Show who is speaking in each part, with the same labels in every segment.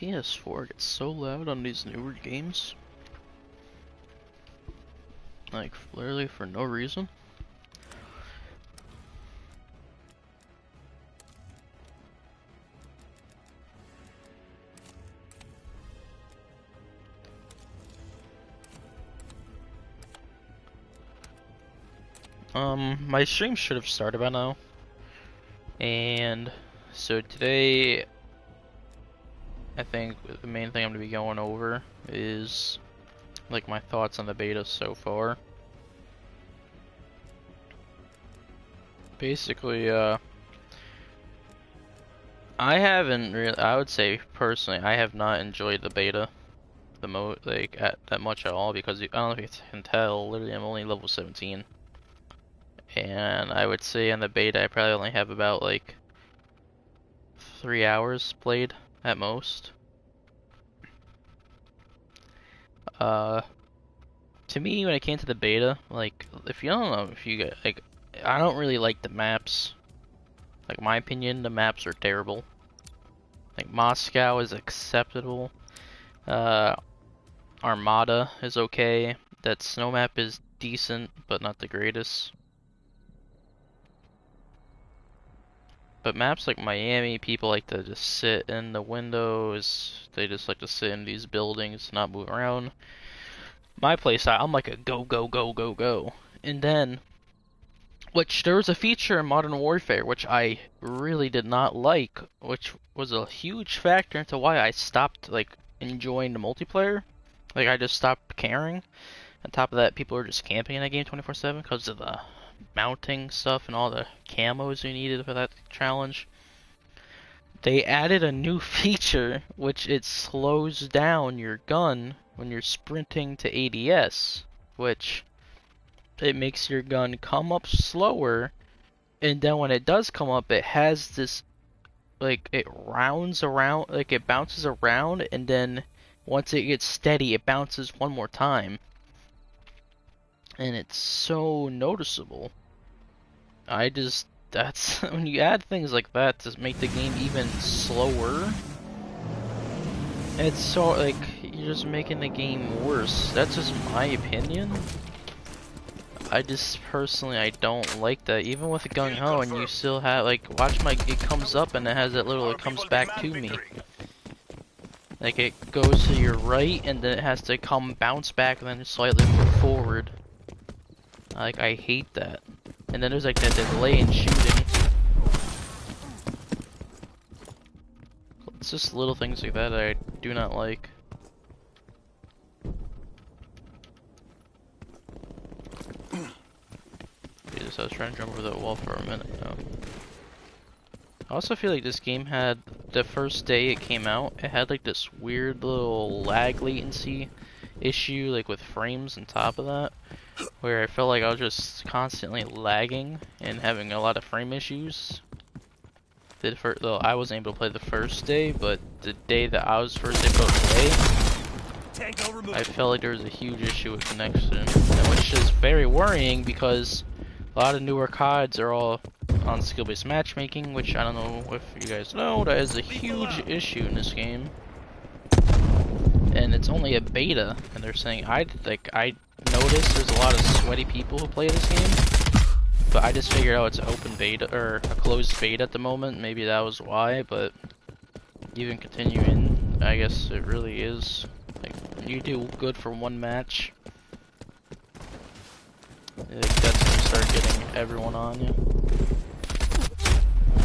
Speaker 1: PS4 gets so loud on these newer games. Like, literally for no reason. My stream should have started by now. And so today, I think the main thing I'm going to be going over is like my thoughts on the beta so far. Basically, I haven't really, I would say personally, I have not enjoyed the beta that much at all, because I don't know if you can tell, literally I'm only level 17. And I would say in the beta I probably only have about like 3 hours played at most. To me, when it came to the beta, like, if you don't know, if you get, like, I don't really like the maps. Like, my opinion, the maps are terrible. Like, Moscow is acceptable. Armada is okay. That snow map is decent, but not the greatest. But maps like Miami, people like to just sit in the windows. They just like to sit in these buildings, not move around. My playstyle, I'm like a go, go, go, go, go. And then, which there was a feature in Modern Warfare which I really did not like, which was a huge factor into why I stopped like enjoying the multiplayer. Like, I just stopped caring. On top of that, people were just camping in that game 24/7 because of the mounting stuff and all the camos you needed for that challenge. They added a new feature which it slows down your gun when you're sprinting to ADS, which it makes your gun come up slower, and then when it does come up, it has this, like, it rounds around, like it bounces around, and then once it gets steady, it bounces one more time. And it's so noticeable. That's, when you add things like that to make the game even slower, it's so, like, you're just making the game worse. That's just my opinion. I just, personally, I don't like that. Even with Gung Ho, and you still have, like, watch it comes up and it has that little, it comes back to me. Like, it goes to your right, and then it has to bounce back, and then slightly move forward. Like, I hate that. And then there's like that delay in shooting. It's just little things like that I do not like. Jesus, I was trying to jump over that wall for a minute now. I also feel like this game had, the first day it came out, it had like this weird little lag latency issue, like with frames on top of that, where I felt like I was just constantly lagging and having a lot of frame issues. Though I wasn't able to play the first day, but the day that I was first able to play, I felt like there was a huge issue with connection, which is very worrying because a lot of newer CODs are all on skill-based matchmaking, which I don't know if you guys know, that is a huge issue in this game. And it's only a beta, and they're saying, I noticed there's a lot of sweaty people who play this game, but I just figured out it's an open beta, or a closed beta at the moment. Maybe that was why, but even continuing, I guess it really is. Like, you do good for one match, like, that's when you start getting everyone on you.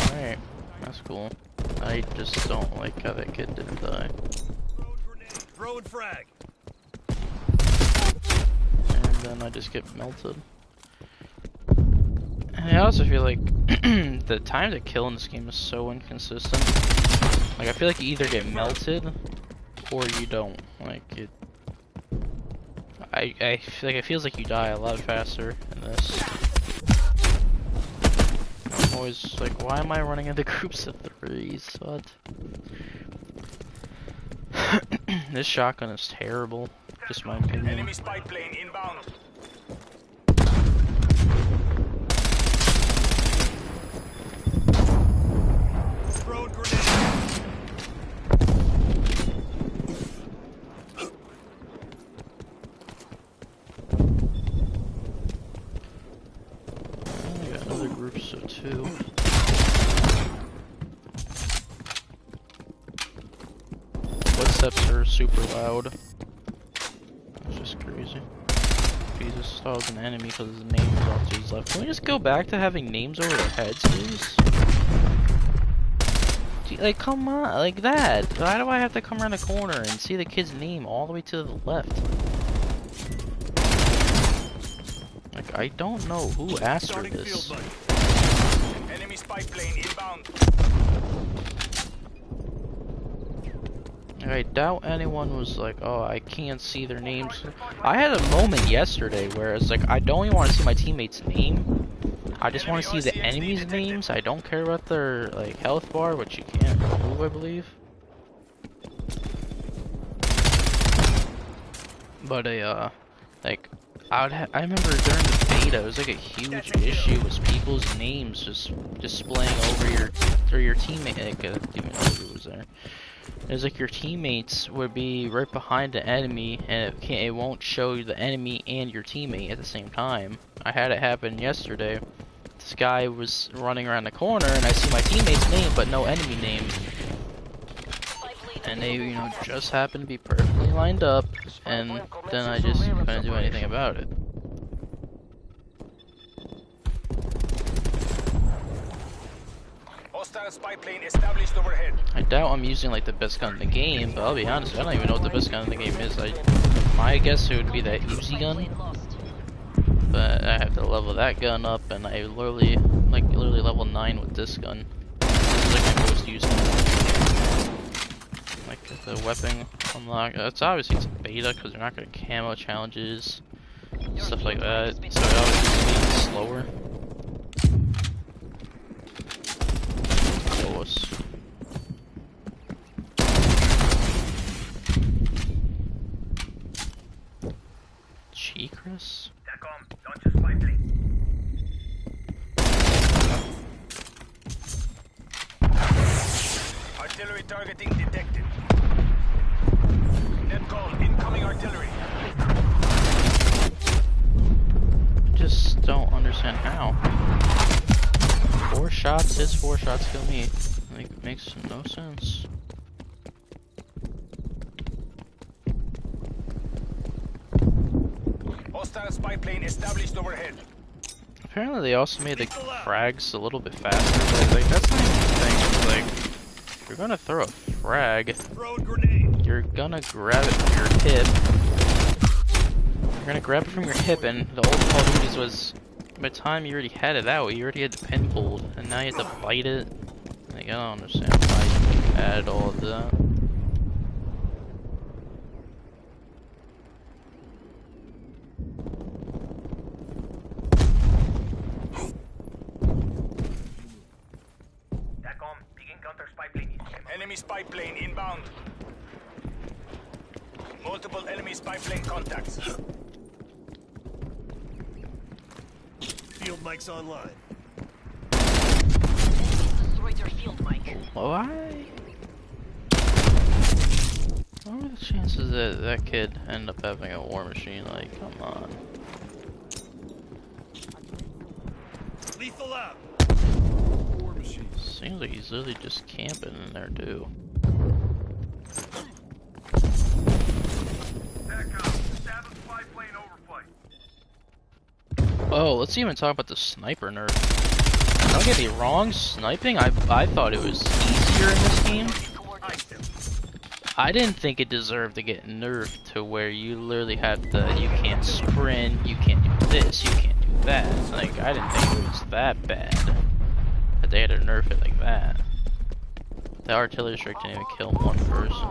Speaker 1: Alright, that's cool. I just don't like how that kid didn't die.
Speaker 2: Throw and frag.
Speaker 1: And then I just get melted. And I also feel like the time to kill in this game is so inconsistent. Like, I feel like you either get melted or you don't. Like, I feel like it feels like you die a lot faster in this. I'm always like, why am I running into groups of threes? What? This shotgun is terrible. Just my opinion.
Speaker 2: Enemy spy plane inbound. Throw grenade.
Speaker 1: footsteps are super loud. That's just crazy. Jesus, thought it was an enemy because his name was off to his left. Can we just go back to having names over their heads, please? Gee, like, come on, like that. Why do I have to come around the corner and see the kid's name all the way to the left? Like, I don't know who asked for this.
Speaker 2: Enemy spy plane inbound.
Speaker 1: I doubt anyone was like, oh, I can't see their names. I had a moment yesterday where it's like, I don't even want to see my teammate's name. I just want to see the enemy's names. I don't care about their like health bar, which you can't remove, I believe. But like, I remember during the beta, it was like a huge issue with people's names just displaying over your teammate. Like, I didn't even know who was there. It was like your teammates would be right behind the enemy, and it won't show you the enemy and your teammate at the same time. I had it happen yesterday. This guy was running around the corner, and I see my teammate's name, but no enemy name. And they, you know, just happened to be perfectly lined up, and then I just couldn't do anything about it.
Speaker 2: Hostile spy plane established overhead.
Speaker 1: I doubt I'm using like the best gun in the game, but I'll be honest, I don't even know what the best gun in the game is. My guess it would be that Uzi gun, but I have to level that gun up, and I literally level 9 with this gun. This is like my most used gun. Like the weapon unlock. It's obviously it's a beta because they're not going to camo challenges, stuff like that. So it obviously means slower. Chikris?
Speaker 2: Launch a spy plane. Artillery targeting detected. Net call, incoming artillery.
Speaker 1: Just don't understand how. 4 shots, his 4 shots kill me. Like, it makes no sense.
Speaker 2: Hostile spy plane established overhead.
Speaker 1: Apparently they also made the frags a little bit faster, but like, that's not even the thing. It's like, if you're gonna throw a frag, you're gonna grab it from your hip. You're gonna grab it from your hip, and the old Call of Duty was, by the time you already had it out, you already had the pin pulled, and now you have to bite it. Like, I don't understand why you added all of that.
Speaker 2: Enemy spy plane inbound. Multiple enemy spy plane contacts. Field mic's online.
Speaker 3: Destroyed your field mic.
Speaker 1: Why? What are the chances that that kid end up having a war machine? Like, come on.
Speaker 2: Lethal out.
Speaker 4: War machine.
Speaker 1: Seems like he's literally just camping in there too. Oh, let's even talk about the sniper nerf. Don't get me wrong, sniping, I thought it was easier in this game. I didn't think it deserved to get nerfed to where you literally have to, you can't sprint, you can't do this, you can't do that. Like, I didn't think it was that bad that they had to nerf it like that. The artillery strike didn't even kill one person.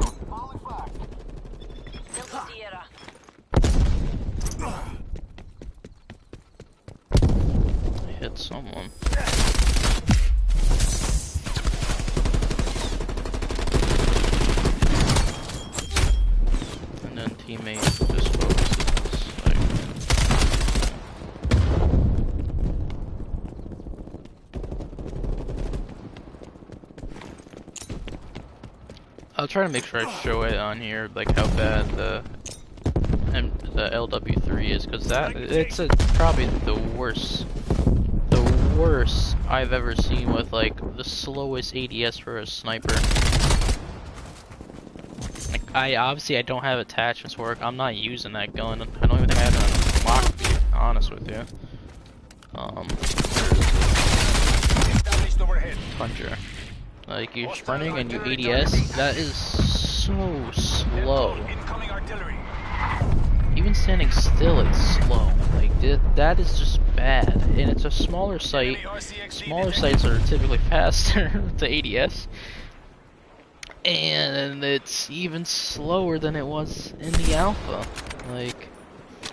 Speaker 1: I hit someone. And then teammate just focuses. Like, I'll try to make sure I show it on here, like how bad the LW3 is, because it's probably the worst I've ever seen, with like the slowest ADS for a sniper. Like I obviously I don't have attachments work. I'm not using that gun. I don't even think I have it unlocked, to be honest with you.
Speaker 2: Established overhead.
Speaker 1: Tundra. Like you're
Speaker 2: Hostile
Speaker 1: running and you
Speaker 2: artillery
Speaker 1: ADS,
Speaker 2: targeting.
Speaker 1: that is so slow.
Speaker 2: Incoming artillery.
Speaker 1: Even standing still, it's slow. Like that is just bad. And it's a smaller site.
Speaker 2: Enemy RCXD
Speaker 1: Smaller
Speaker 2: detected.
Speaker 1: sites are typically faster to ADS. And it's even slower than it was in the alpha. Like,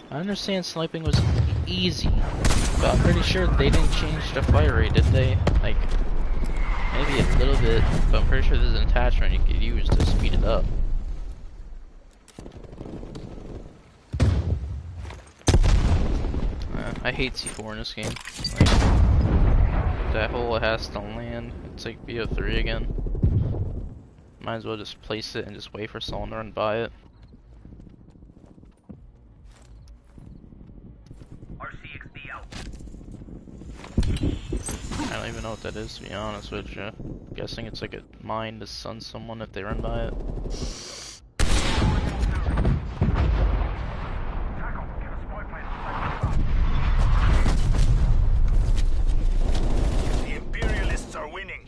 Speaker 1: I understand sniping was easy, but I'm pretty sure they didn't change the fire rate, did they? Like, maybe a little bit, but I'm pretty sure there's an attachment you could use to speed it up. I hate C4 in this game. Like, that hole it has to land. It's like BO3 again. Might as well just place it and just wait for someone to run by it.
Speaker 2: RCXD out.
Speaker 1: I don't even know what that is, to be honest with you. I'm guessing it's like a mine to stun someone if they run by it.
Speaker 2: The Imperialists are winning.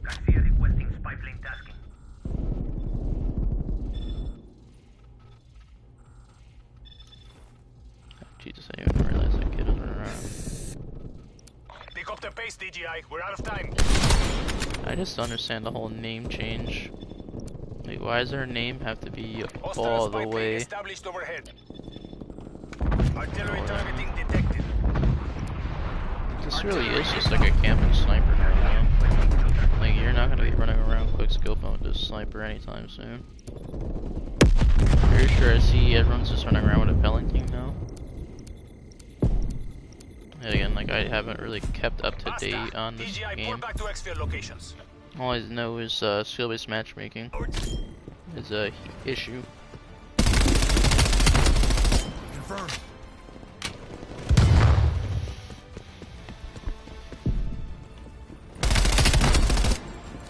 Speaker 2: Garcia requesting spy plane tasking.
Speaker 1: Jesus, I didn't even realize that kid was running around.
Speaker 2: Pick up the pace, DGI. We're out of time.
Speaker 1: I just don't understand the whole name change. Like, why does her name have to be
Speaker 2: Hostile
Speaker 1: all
Speaker 2: spy
Speaker 1: the
Speaker 2: plane
Speaker 1: way?
Speaker 2: established overhead. Artillery targeting detected.
Speaker 1: This really is just like a camping sniper right now. Like, you're not gonna be running around quick scoping with this sniper anytime soon. Pretty sure I see everyone's just running around with a Bellington now. And again, like, I haven't really kept up to date on this
Speaker 2: DGI,
Speaker 1: game.
Speaker 2: pull back to exfil locations.
Speaker 1: All I know is skill-based matchmaking is a issue.
Speaker 4: Confirmed.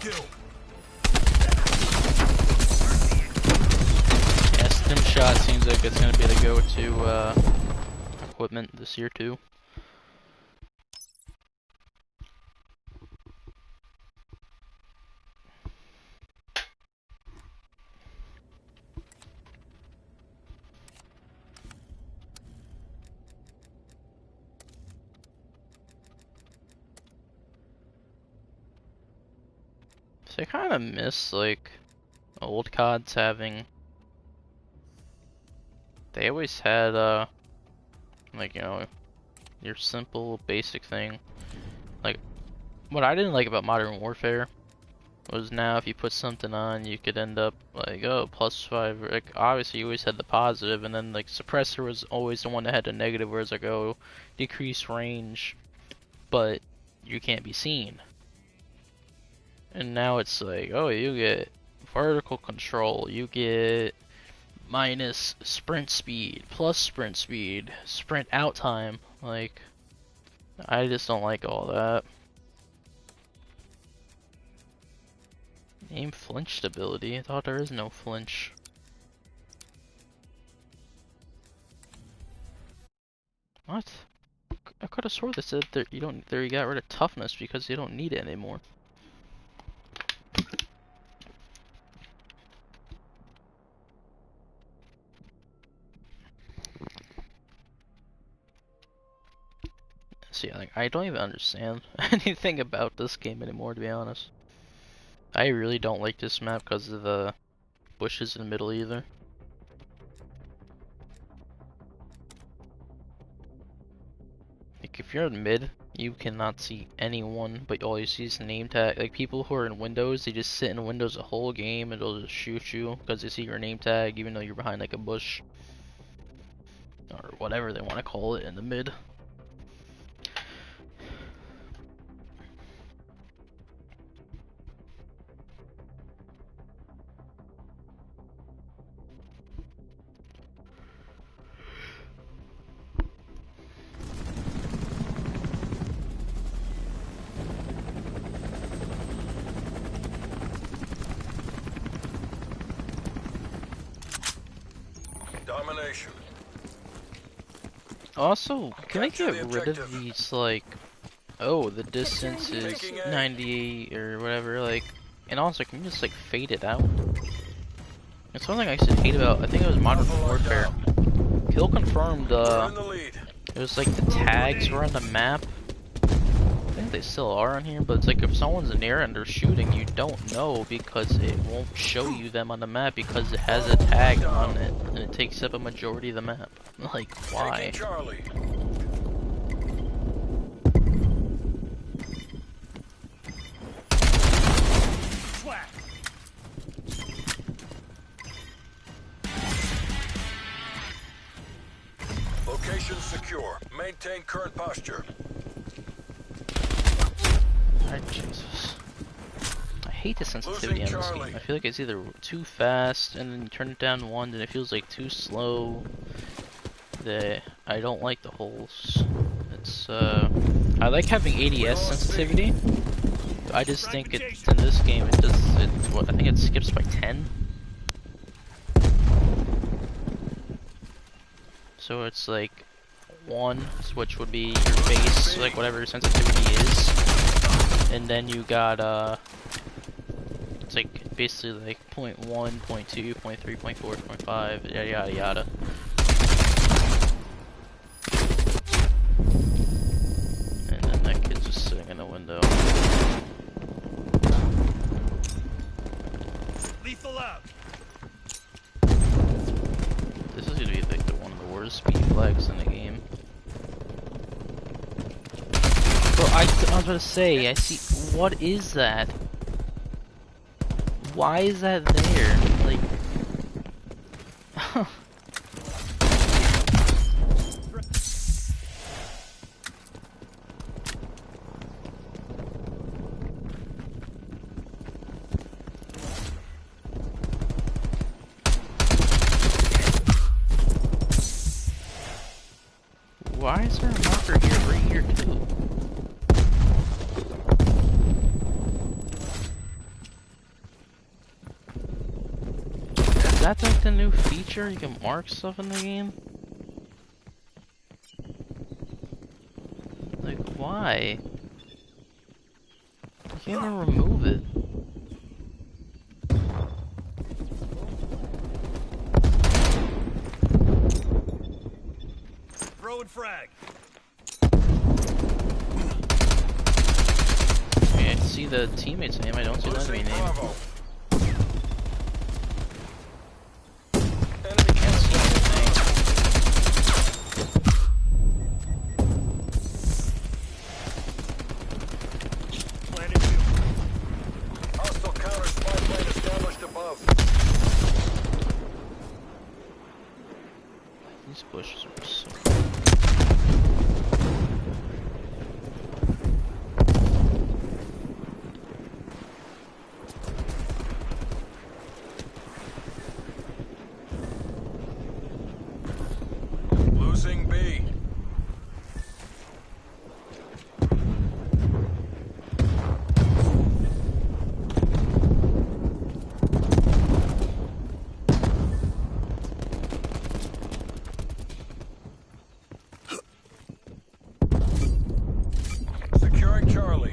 Speaker 4: Kill.
Speaker 1: Yeah, stim shot seems like it's gonna be the go-to equipment this year too. So I kind of miss like old CODs having. They always had like, you know, your simple basic thing. Like, what I didn't like about Modern Warfare was now if you put something on, you could end up like, oh, +5. Like, obviously you always had the positive, and then like suppressor was always the one that had the negative, where it's like, oh, decrease range, but you can't be seen. And now it's like, oh, you get vertical control, you get minus sprint speed, plus sprint speed, sprint out time. Like, I just don't like all that. Aim flinch stability. I thought there is no flinch. What? I could have swore they said that you don't. There you got rid of toughness because you don't need it anymore. See, like, I don't even understand anything about this game anymore, to be honest. I really don't like this map because of the bushes in the middle either. Like, if you're in mid, you cannot see anyone, but all you see is name tag. Like, people who are in windows, they just sit in windows the whole game and they'll just shoot you because they see your name tag, even though you're behind like a bush or whatever they want to call it in the mid.
Speaker 5: location.
Speaker 1: Also, can I
Speaker 5: Capture
Speaker 1: get
Speaker 5: the
Speaker 1: rid of
Speaker 5: objective.
Speaker 1: these, like, oh, the distance is
Speaker 5: Taking A.
Speaker 1: 98 or whatever, like, and also, can you just, like, fade it out? It's something I used to hate about, I think it was Modern
Speaker 5: Alpha locked
Speaker 1: Warfare.
Speaker 5: down.
Speaker 1: Kill confirmed,
Speaker 5: We're in the lead.
Speaker 1: it was like the tags were on the map. I think they still are on here, but it's like if someone's near and they're shooting, you don't know because it won't show you them on the map because it has a tag on it and it takes up a majority of the map. Like, why?
Speaker 5: Taking Charlie.
Speaker 2: Swag.
Speaker 5: Location secure. Maintain current posture.
Speaker 1: Jesus. I hate the sensitivity
Speaker 5: Losing
Speaker 1: on this
Speaker 5: Charlie.
Speaker 1: game. I feel like it's either too fast and then you turn it down one and it feels like too slow. That I don't like the holes. It's I like having ADS sensitivity. I just think it's in this game it does what I think it skips by 10. So it's like 1, which would be your base, like whatever your sensitivity is. And then you got it's like basically like 0.1, 0.2, 0.3, 0.4, 0.5, yada yada yada. And then that kid's just sitting in a window.
Speaker 2: Lethal out.
Speaker 1: This is gonna be like one of the worst speed flags in the game. Bro, I was about to say, I see. What is that? Why is that there? Like. Why is there a marker here, right here too? Is that like the new feature? You can mark stuff in the game? Like, why? You can't even remove it.
Speaker 2: Throwing frag.
Speaker 1: I mean, I see the teammate's name, I don't see the enemy
Speaker 5: Losing
Speaker 1: name.
Speaker 5: Bravo.
Speaker 1: I can't see anything.
Speaker 2: Planted you.
Speaker 5: Hostile counter spy plane established above.
Speaker 1: These bushes are so...
Speaker 5: Losing B. Securing Charlie.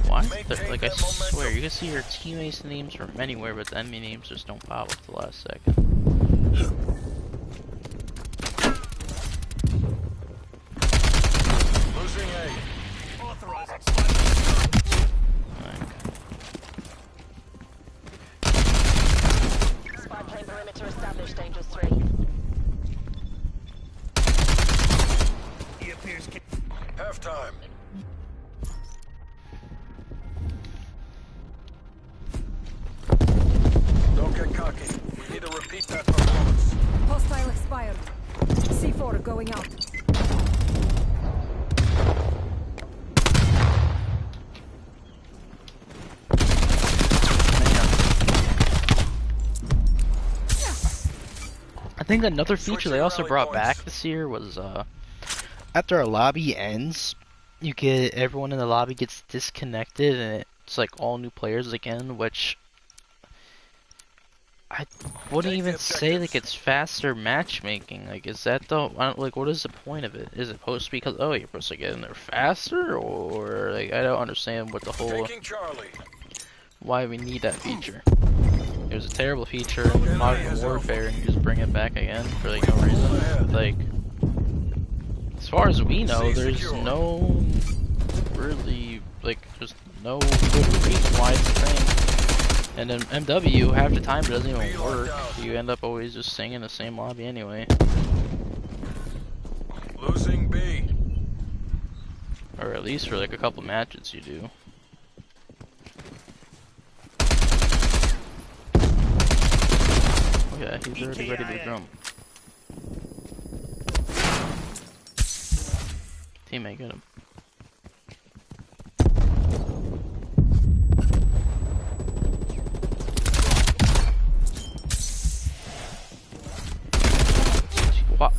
Speaker 1: Why is there, like, I swear, you can see your teammates' names from anywhere, but the enemy names just don't pop at the last second.
Speaker 5: Losing A.
Speaker 2: Authorizing spy.
Speaker 3: Spy plane perimeter established, Danger 3.
Speaker 2: He appears.
Speaker 5: Halftime. Don't get cocky. We need to repeat that performance.
Speaker 6: Hostile expired. C4 going out.
Speaker 1: I think another feature
Speaker 5: Switching
Speaker 1: they also
Speaker 5: rally
Speaker 1: brought
Speaker 5: points.
Speaker 1: back this year was, after a lobby ends, you get, everyone in the lobby gets disconnected and it's like all new players again, which I wouldn't
Speaker 5: Take the
Speaker 1: even say like
Speaker 5: objectives.
Speaker 1: it's faster matchmaking. Like, is that the like what is the point of it? Is it supposed to be because oh you're supposed to get in there faster, or like I don't understand what the whole
Speaker 5: Taking Charlie.
Speaker 1: why we need that feature. It was a terrible feature in Modern Warfare, and you just bring it back again for like no reason. Like, as far as we know, there's no really like there's no good reason why it's a thing. And then MW, half the time it doesn't even work. You end up always just staying in the same lobby anyway.
Speaker 5: Losing B.
Speaker 1: Or at least for like a couple matches you do. Oh yeah, he's already ready to jump. Teammate, get him. What?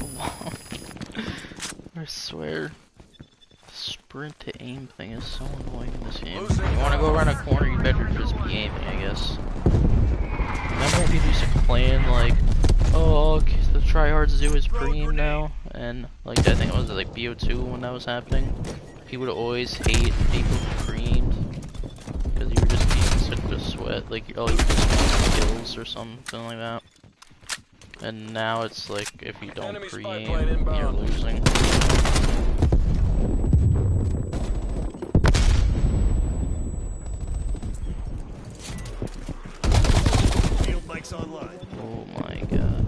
Speaker 1: I swear, the sprint to aim thing is so annoying in this game. You want to go around a corner, you better just be aiming, I guess. Remember when people used to complain like, oh, okay, the tryhards do is pre-aim now, and like I think it was like BO2 when that was happening. People would always hate people who pre-aimed because you were just being such a sweat, like oh you just want kills or something like that. And now it's like if you don't pre-aim, you're losing.
Speaker 2: Field mic's online.
Speaker 1: Oh my god.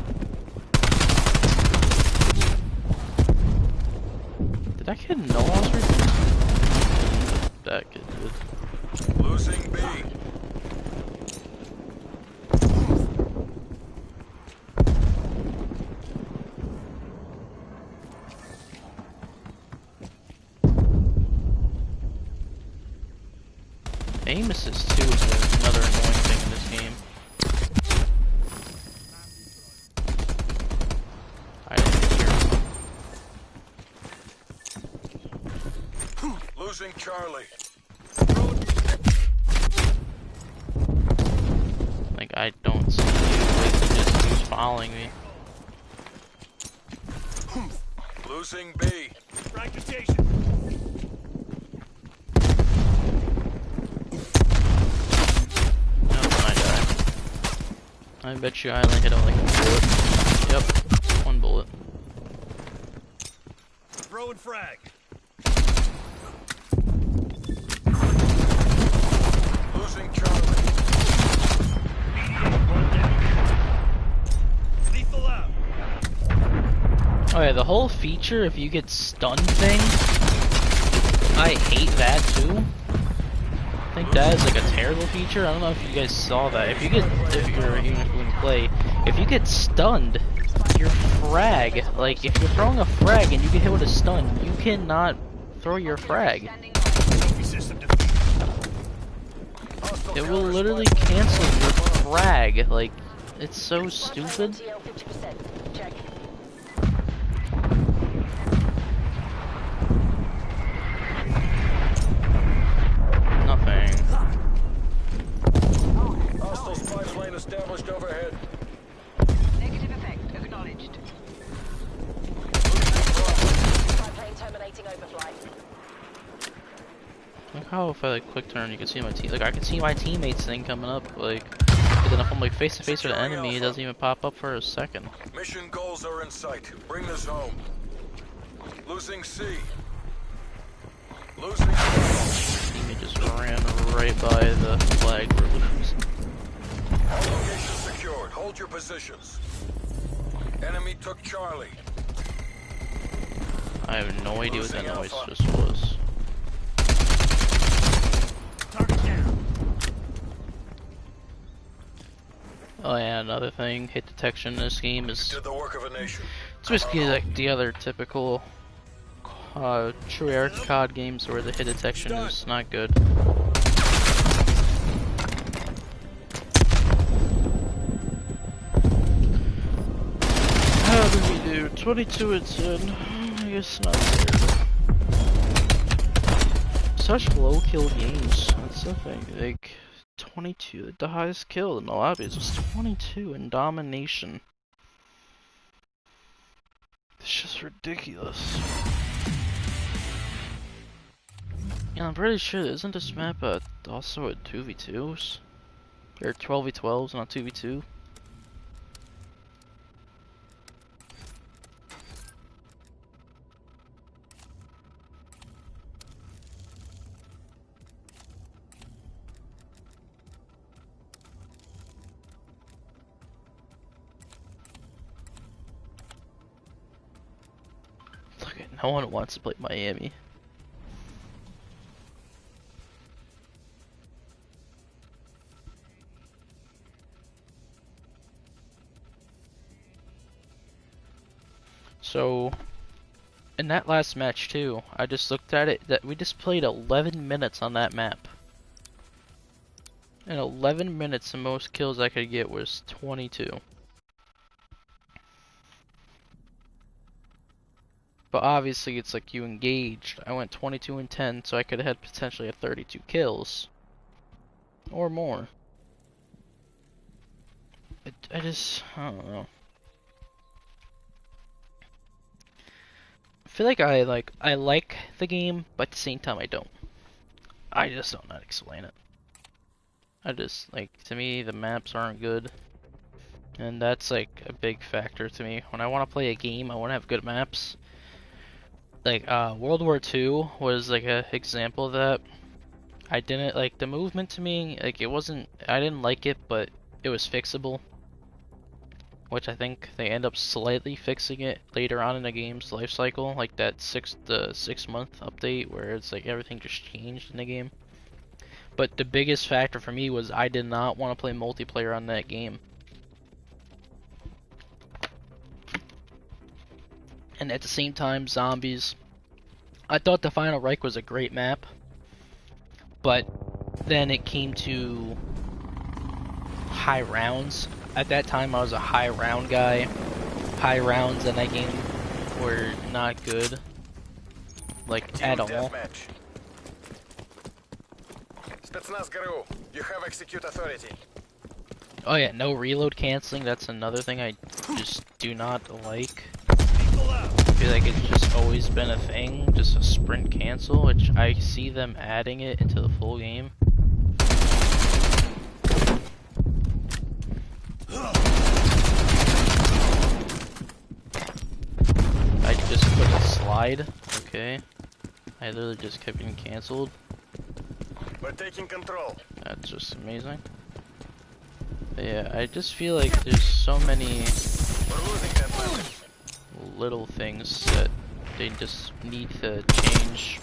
Speaker 1: Did that kid know I was recording? That kid did.
Speaker 5: Losing B.
Speaker 1: Aim assist too is another annoying thing in this game. I didn't hear.
Speaker 5: Losing Charlie.
Speaker 1: Like I don't see you. Like he just keeps following me.
Speaker 5: Losing B.
Speaker 2: Fragmentation.
Speaker 1: I bet you I only hit him like a bullet. Yep, one bullet.
Speaker 2: Throw and frag.
Speaker 5: Losing Charlie.
Speaker 2: Lethal out.
Speaker 1: Oh yeah, the whole feature if you get stunned thing, I hate that too. I think that is like a terrible feature. I don't know if you guys saw that. If you're even when you play, if you get stunned, your frag, like if you're throwing a frag and you get hit with a stun, you cannot throw your frag.
Speaker 2: System defeated.
Speaker 1: It will literally cancel your frag. Like, it's so stupid.
Speaker 3: TL 50%. Check.
Speaker 1: Nothing.
Speaker 5: Hostile spy plane established overhead.
Speaker 3: Negative effect acknowledged. Spy plane terminating overflight.
Speaker 1: Look how if I like quick turn, you can see my like I can see my teammates thing coming up. Like, but then if I'm like face to face with the enemy, it doesn't even pop up for a second.
Speaker 5: Mission goals are in sight. Bring this home. Losing C. Losing B.
Speaker 1: Teammate just ran right by the flag we're losing.
Speaker 5: All locations secured. Hold your positions. Enemy took Charlie.
Speaker 1: I have no idea what that noise just was.
Speaker 2: Target down.
Speaker 1: Oh yeah, another thing, hit detection in this game is
Speaker 5: Did the work of a nation.
Speaker 1: it's basically like the other typical true Eric COD games where the hit detection is not good. How did we do? 22 and 10. I guess not terrible. Such low kill games. That's the thing. Like 22. The highest kill in the lobbies was 22 in domination. It's just ridiculous. Yeah, I'm pretty sure, isn't this map also at 2v2s? Or 12v12s, not 2v2? Look at, no one wants to play Miami. So, in that last match too, I just looked at it, that we just played 11 minutes on that map. In 11 minutes, the most kills I could get was 22. But obviously it's like you engaged. I went 22 and 10, so I could have had potentially had 32 kills. Or more. I don't know. I feel like I like the game, but at the same time I don't. I just don't know how to explain it. I just, like, to me the maps aren't good. And that's like a big factor to me. When I want to play a game, I want to have good maps. Like, World War II was like a example of that. I didn't like the movement to me, like it wasn't, I didn't like it, but it was fixable. Which I think they end up slightly fixing it later on in the game's life cycle, like that the 6-month update where it's like everything just changed in the game. But the biggest factor for me was I did not want to play multiplayer on that game. And at the same time, zombies. I thought the Final Reich was a great map, but then it came to high rounds. At that time I was a high round guy. High rounds in that game were not good. Like, at all.
Speaker 5: Spetsnaz GRU, you have execute authority.
Speaker 1: Oh yeah, no reload canceling, that's another thing I just do not like. I feel like it's just always been a thing, just a sprint cancel, which I see them adding it into the full game. I just put a slide, okay. I literally just kept getting canceled.
Speaker 5: We're taking control.
Speaker 1: That's just amazing. But yeah, I just feel like there's so many little things that they just need to change.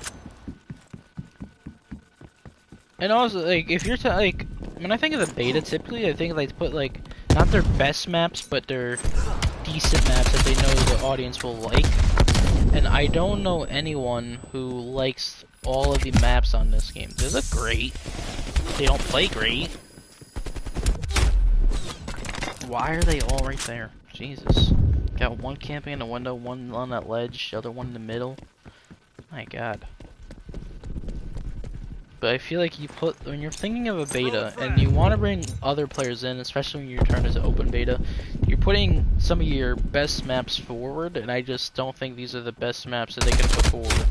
Speaker 1: And also, like, if you're like, when I think of the beta, typically I think they put like not their best maps, but their decent maps that they know the audience will like. And I don't know anyone who likes all of the maps on this game. They look great. They don't play great. Why are they all right there? Jesus. Got one camping in the window, one on that ledge, the other one in the middle. My god. But I feel like when you're thinking of a beta and you want to bring other players in, especially when you turn as an open beta, you're putting some of your best maps forward, and I just don't think these are the best maps that they can put forward.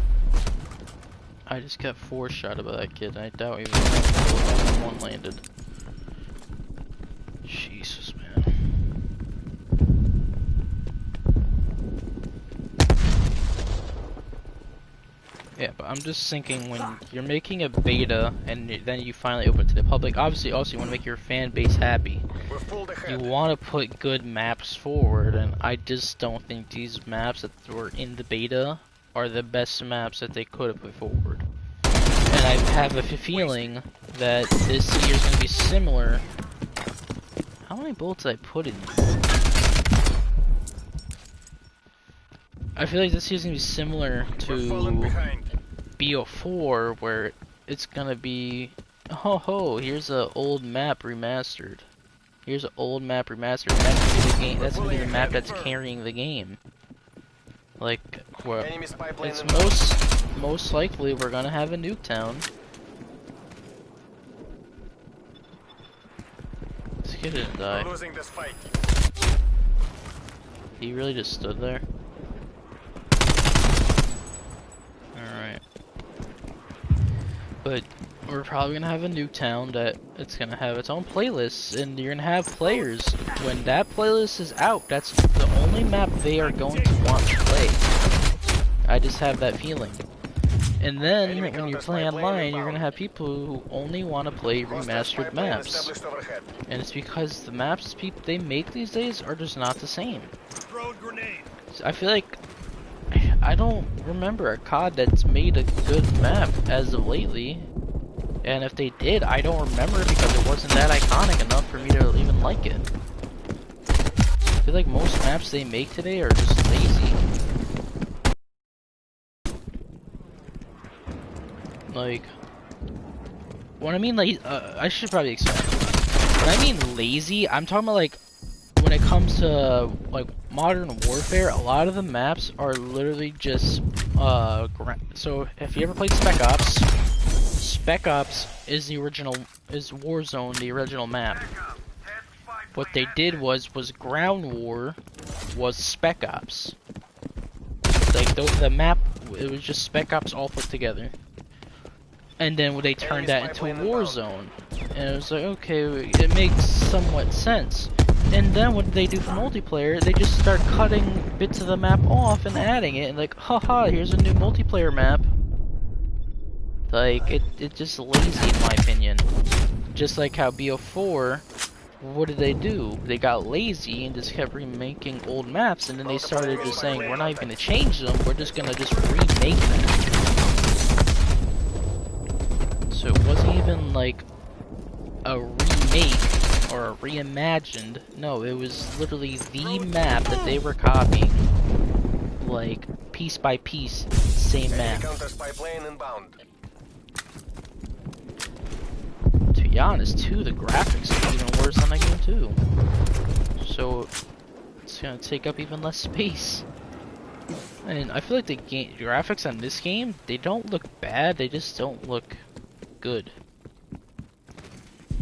Speaker 1: I just got 4 shot by that kid, and I doubt even one landed. Jesus, man. Yeah, but I'm just thinking, when you're making a beta and then you finally open it to the public, obviously also you want to make your fan base happy. You want to put good maps forward, and I just don't think these maps that were in the beta are the best maps that they could have put forward. And I have a feeling that this year is going to be similar. How many bullets did I put in? I feel like this year's going to be similar to BO4, where it's going to be, oh, here's an old map remastered. Here's an old map remastered. That's going to be the game. That's going to be the map that's carrying the game. Like, it's most likely we're gonna have a Nuketown. kid didn't
Speaker 2: We're
Speaker 1: die.
Speaker 2: losing this fight.
Speaker 1: He really just stood there. Alright. But we're probably gonna have a new town that it's gonna have its own playlists, and you're gonna have players. When that playlist is out, that's the only map they are going to want to play. I just have that feeling. And then when you play online, you're gonna have people who only want to play remastered maps, and it's because the maps they make these days are just not the same.
Speaker 4: Throwing grenade.
Speaker 1: I feel like I don't remember a COD that's made a good map as of lately, and if they did, I don't remember it because it wasn't that iconic enough for me to even like it. I feel like most maps they make today are just lazy. Like, when I mean like, I should probably explain. When I mean lazy, I'm talking about like, when it comes to like Modern Warfare, a lot of the maps are literally just, so if you ever played Spec Ops is the original, is Warzone, the original map. What they did was Ground War was Spec Ops. Like, the map, it was just Spec Ops all put together. And then they turned that into Warzone. And it was like, okay, it makes somewhat sense. And then what they do for multiplayer, they just start cutting bits of the map off and adding it, and like, haha, here's a new multiplayer map. Like, it's just lazy in my opinion. Just like how BO4, what did they do? They got lazy and just kept remaking old maps, and then they started just saying, we're not even gonna change them, we're just gonna remake them. So it wasn't even like a remake or a reimagined. No, it was literally the map that they were copying, like piece by piece, same map. To be honest, too, the graphics are even worse than that game too. So it's gonna take up even less space. And I feel like the graphics on this game, they don't look bad, they just don't look good.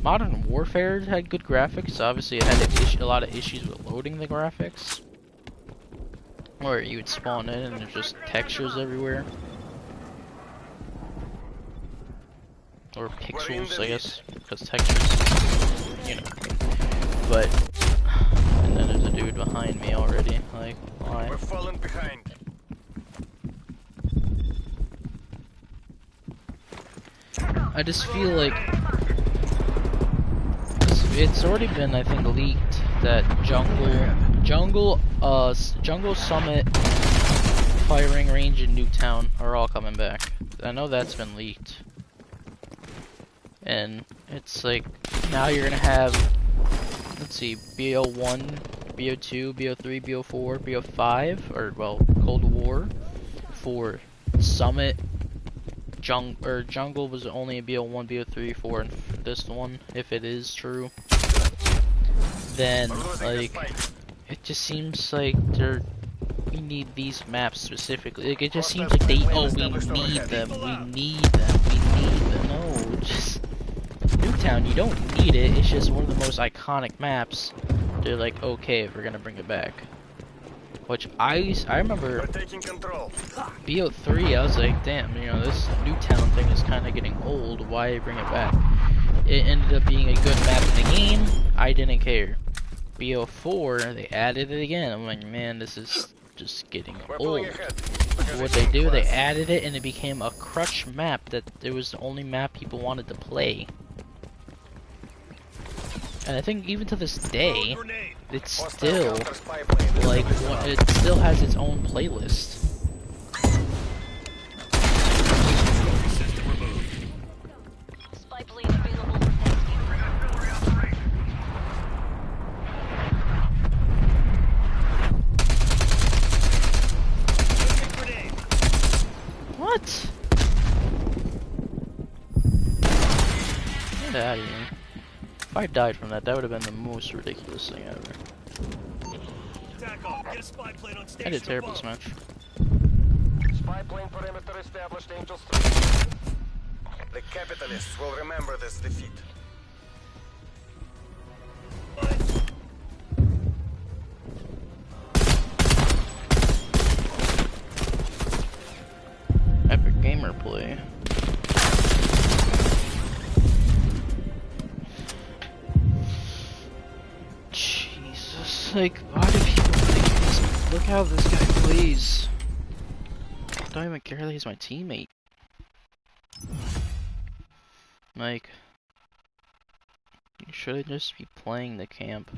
Speaker 1: Modern Warfare had good graphics. Obviously, it had a lot of issues with loading the graphics, where you would spawn in and there's just textures everywhere, or pixels, I guess, because textures, you know. But and then there's a dude behind me already. Like, why?
Speaker 2: We're falling behind.
Speaker 1: I just feel like it's already been, I think, leaked that Jungle Summit, Firing Range, and Nuketown are all coming back. I know that's been leaked, and it's like now you're gonna have, let's see, BO1, BO2, BO3, BO4, BO5, or well, Cold War for Summit. Jungle was only a BO1, BO3, 4, and this one, if it is true. Then, like, it just seems like we need these maps specifically. Like, it just seems like we need them. No, just Nuketown, you don't need it. It's just one of the most iconic maps. They're like, okay, we're gonna bring it back. Which I remember BO3, I was like, damn, you know, this Nuketown thing is kind of getting old, why bring it back? It ended up being a good map in the game, I didn't care. BO4, they added it again, I'm like, man, this is just getting old. What they do, they added it and it became a crutch map that it was the only map people wanted to play. And I think even to this day, it's still, like, it still has its own playlist.
Speaker 3: Spy plane available for testing.
Speaker 1: What? Get out of here. If I died from that, that would have been the most ridiculous thing ever. I did terrible this match.
Speaker 5: Spy plane perimeter established, Angels 3. The capitalists will remember this defeat.
Speaker 1: Like, why do people think this? Look how this guy plays. I don't even care that he's my teammate. Like, you should just be playing the camp.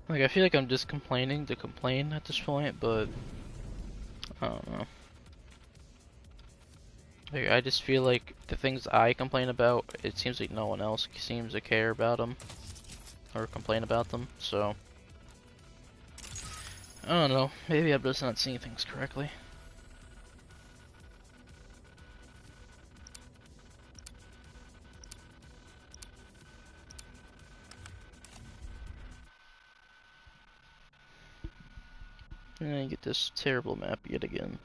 Speaker 1: Like, I feel like I'm just complaining to complain at this point, but I don't know. Like, I just feel like the things I complain about, it seems like no one else seems to care about them or complain about them, so I don't know. Maybe I'm just not seeing things correctly. And I get this terrible map yet again.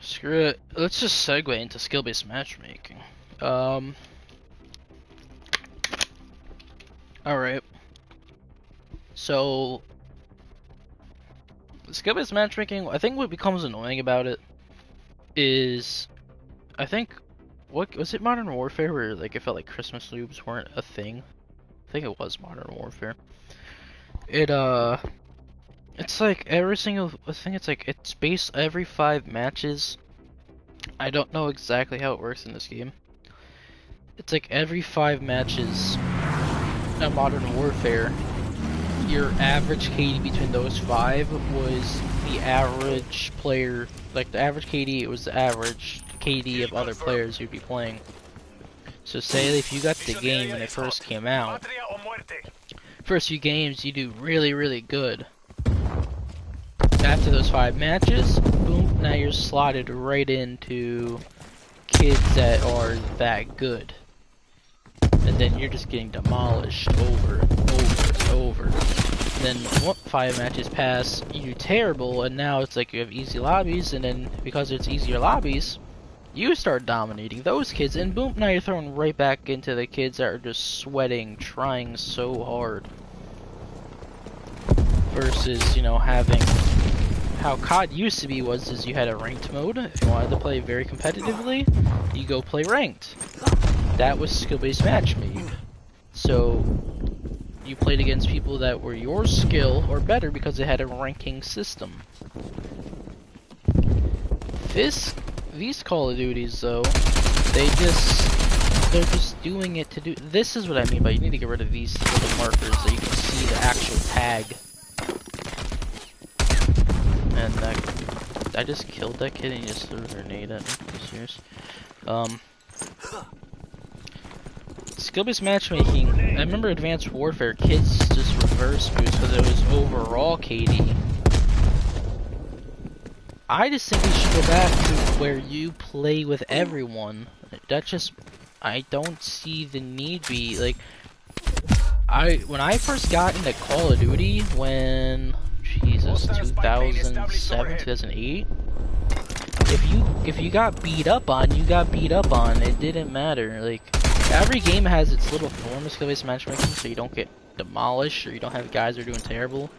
Speaker 1: Screw it. Let's just segue into skill-based matchmaking. Alright. So, skill-based matchmaking, I think what becomes annoying about it is, I think, what was it, Modern Warfare, where like it felt like Christmas loops weren't a thing? I think it was Modern Warfare. It's like every single thing, it's like it's based every 5 matches. I don't know exactly how it works in this game. It's like every 5 matches in Modern Warfare, your average KD between those 5 was the average player, like the average KD, it was the average KD of other players you'd be playing. So say if you got the game when it first came out, first few games you do really, really good. After those 5 matches, boom, now you're slotted right into kids that are that good. And then you're just getting demolished over and over and over. Then 5 matches pass, you do terrible, and now it's like you have easy lobbies, and then because it's easier lobbies, you start dominating those kids, and boom, now you're thrown right back into the kids that are just sweating, trying so hard. Versus, you know, having how COD used to be is you had a ranked mode. If you wanted to play very competitively, you go play ranked. That was skill-based matchmaking. So you played against people that were your skill or better because they had a ranking system. These Call of Duties though, they're just doing it to do. This is what I mean by you need to get rid of these little markers so you can see the actual tag. And I just killed that kid and he just threw a grenade at me. Are you serious? Skill-based matchmaking. I remember Advanced Warfare, kids just reverse boost because it was overall KD. I just think we should go back to where you play with everyone. That just, I don't see the need be like. When I first got into Call of Duty, when Jesus, 2007, 2008. If you got beat up on, you got beat up on. It didn't matter. Like, every game has its little form of skill-based matchmaking, so you don't get demolished or you don't have guys that are doing terrible,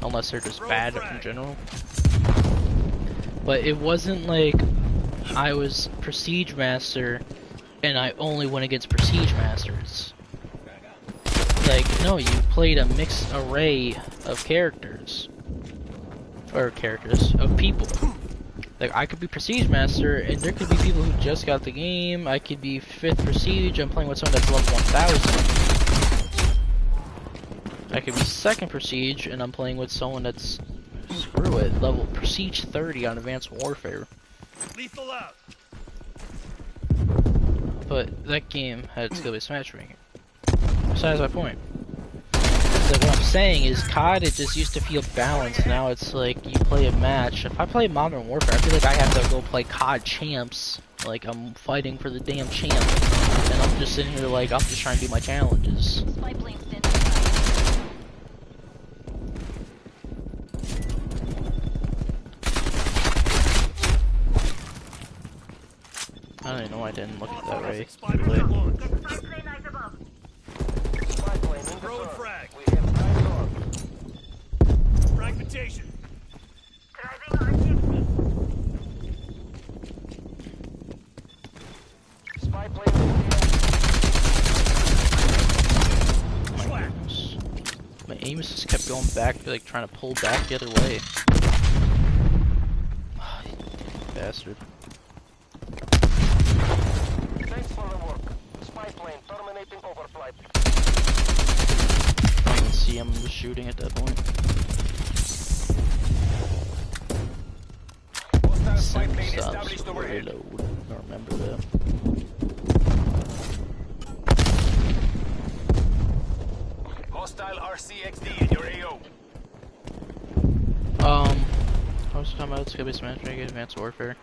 Speaker 1: unless they're just bad in general. But it wasn't like I was Prestige Master and I only went against Prestige Masters. Like, no, you played a mixed array of characters. Or of people. Like, I could be Prestige Master, and there could be people who just got the game. I could be 5th Prestige, I'm playing with someone that's level 1000. I could be 2nd Prestige, and I'm playing with someone that's, screw it, level Prestige 30 on Advanced Warfare.
Speaker 2: Lethal out.
Speaker 1: But that game had skill-based matchmaking. Besides my point. what I'm saying is COD, it just used to feel balanced. Now it's like you play a match. If I play Modern Warfare, I feel like I have to go play COD champs. Like I'm fighting for the damn champ, and I'm just sitting here like I'm just trying to do my challenges.
Speaker 3: Spy plane standing by.
Speaker 1: I don't even know why I didn't look at that right.
Speaker 2: Spy plane launched.
Speaker 3: Spy plane eyes above.
Speaker 2: Throwing frag.
Speaker 5: We have eyes on.
Speaker 2: Fragmentation.
Speaker 3: Driving RTXD.
Speaker 5: Spy plane in
Speaker 1: Oh my goodness. My aim just kept going back, like trying to pull back the other way. Oh, you bastard.
Speaker 5: Thanks for the work. Spy plane terminating overflight.
Speaker 1: I don't even see him just shooting at that point.
Speaker 2: Hostile spy
Speaker 1: Sim
Speaker 2: plane
Speaker 1: stops
Speaker 2: established overhead.
Speaker 1: reload. I remember that.
Speaker 2: Hostile RCXD in your AO.
Speaker 1: I was talking about skill-based matchmaking, advanced warfare,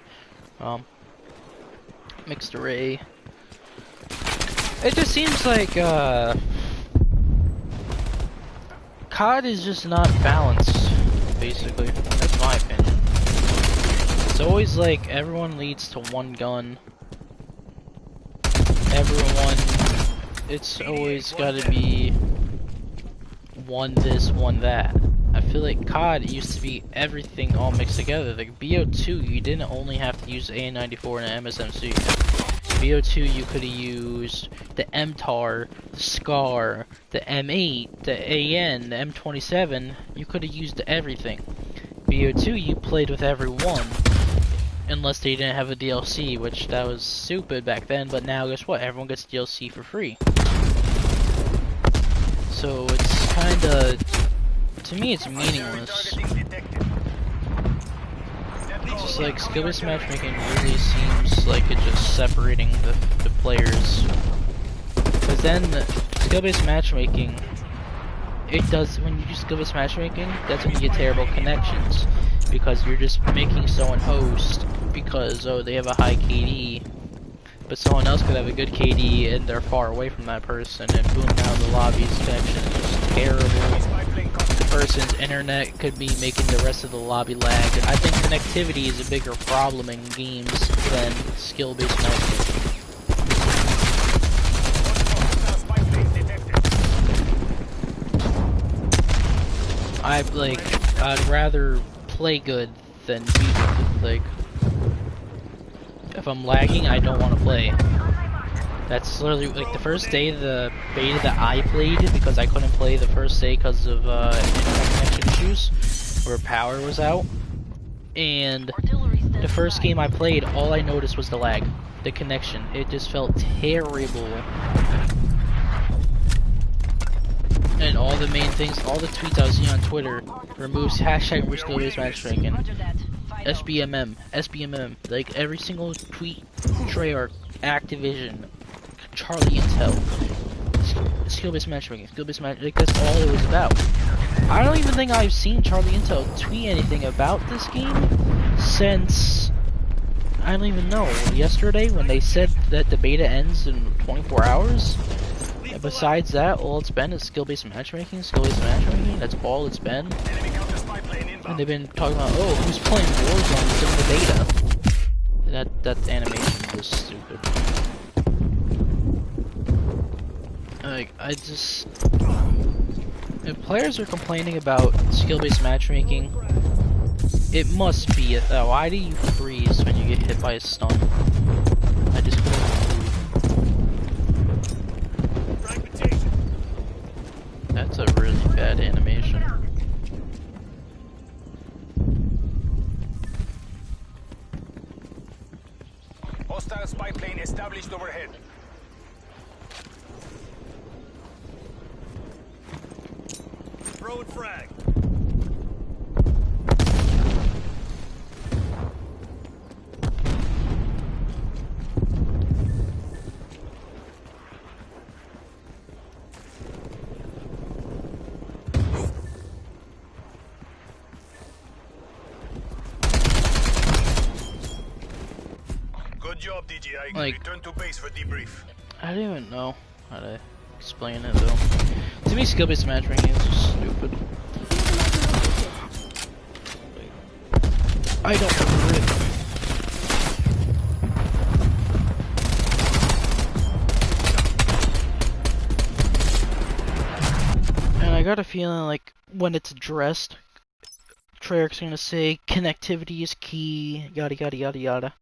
Speaker 1: mixed array. It just seems like COD is just not balanced. Basically, that's my opinion. It's always like everyone leads to one gun. Everyone, it's always got to be one this, one that. I feel like COD used to be everything all mixed together. Like BO2, you didn't only have to use AN-94 and MSMC. BO2, you could have used the MTAR, the SCAR, the M8, the AN, the M27. You could have used everything. BO2, you played with everyone, unless they didn't have a DLC, which that was stupid back then. But now, guess what? Everyone gets DLC for free. So it's kind of, to me, it's meaningless. It's just like skill-based matchmaking really seems like it's just separating the players. Because then skill-based matchmaking, it does, when you do skill-based matchmaking, that's when you get terrible connections. Because you're just making someone host because, oh, they have a high KD. But someone else could have a good KD and they're far away from that person, and boom, now the lobby's connection is just terrible. The person's internet could be making the rest of the lobby lag. I think connectivity is a bigger problem in games than skill-based matchmaking. I'd rather play good than be good. Like, if I'm lagging, I don't want to play. That's literally, like, the first day of the beta that I played, because I couldn't play the first day because of internet connection issues, where power was out. And the first game I played, all I noticed was the lag, the connection. It just felt terrible. And all the main things, all the tweets I was seeing on Twitter, removes hashtag skill-based matchmaking. SBMM, like every single tweet, Treyarch, Activision, Charlie Intel, skill-based matchmaking, like that's all it was about. I don't even think I've seen Charlie Intel tweet anything about this game since, I don't even know, yesterday when they said that the beta ends in 24 hours. And besides that, all it's been is skill-based matchmaking, that's all it's been. And they've been talking about, oh, who's playing Warzone in the beta? That animation was stupid. Like, if players are complaining about skill-based matchmaking, it must be it. Why do you freeze when you get hit by a stun? I just couldn't believe. That's a really bad animation.
Speaker 2: Hostile spy plane established overhead. Throwing frag. DGI.
Speaker 1: Like-
Speaker 2: Return to base for debrief.
Speaker 1: I don't even know how to explain it though. To me, skill-based matchmaking is just stupid. I don't remember it. And I got a feeling like when it's addressed, Treyarch's gonna say connectivity is key, yada yada yada yada.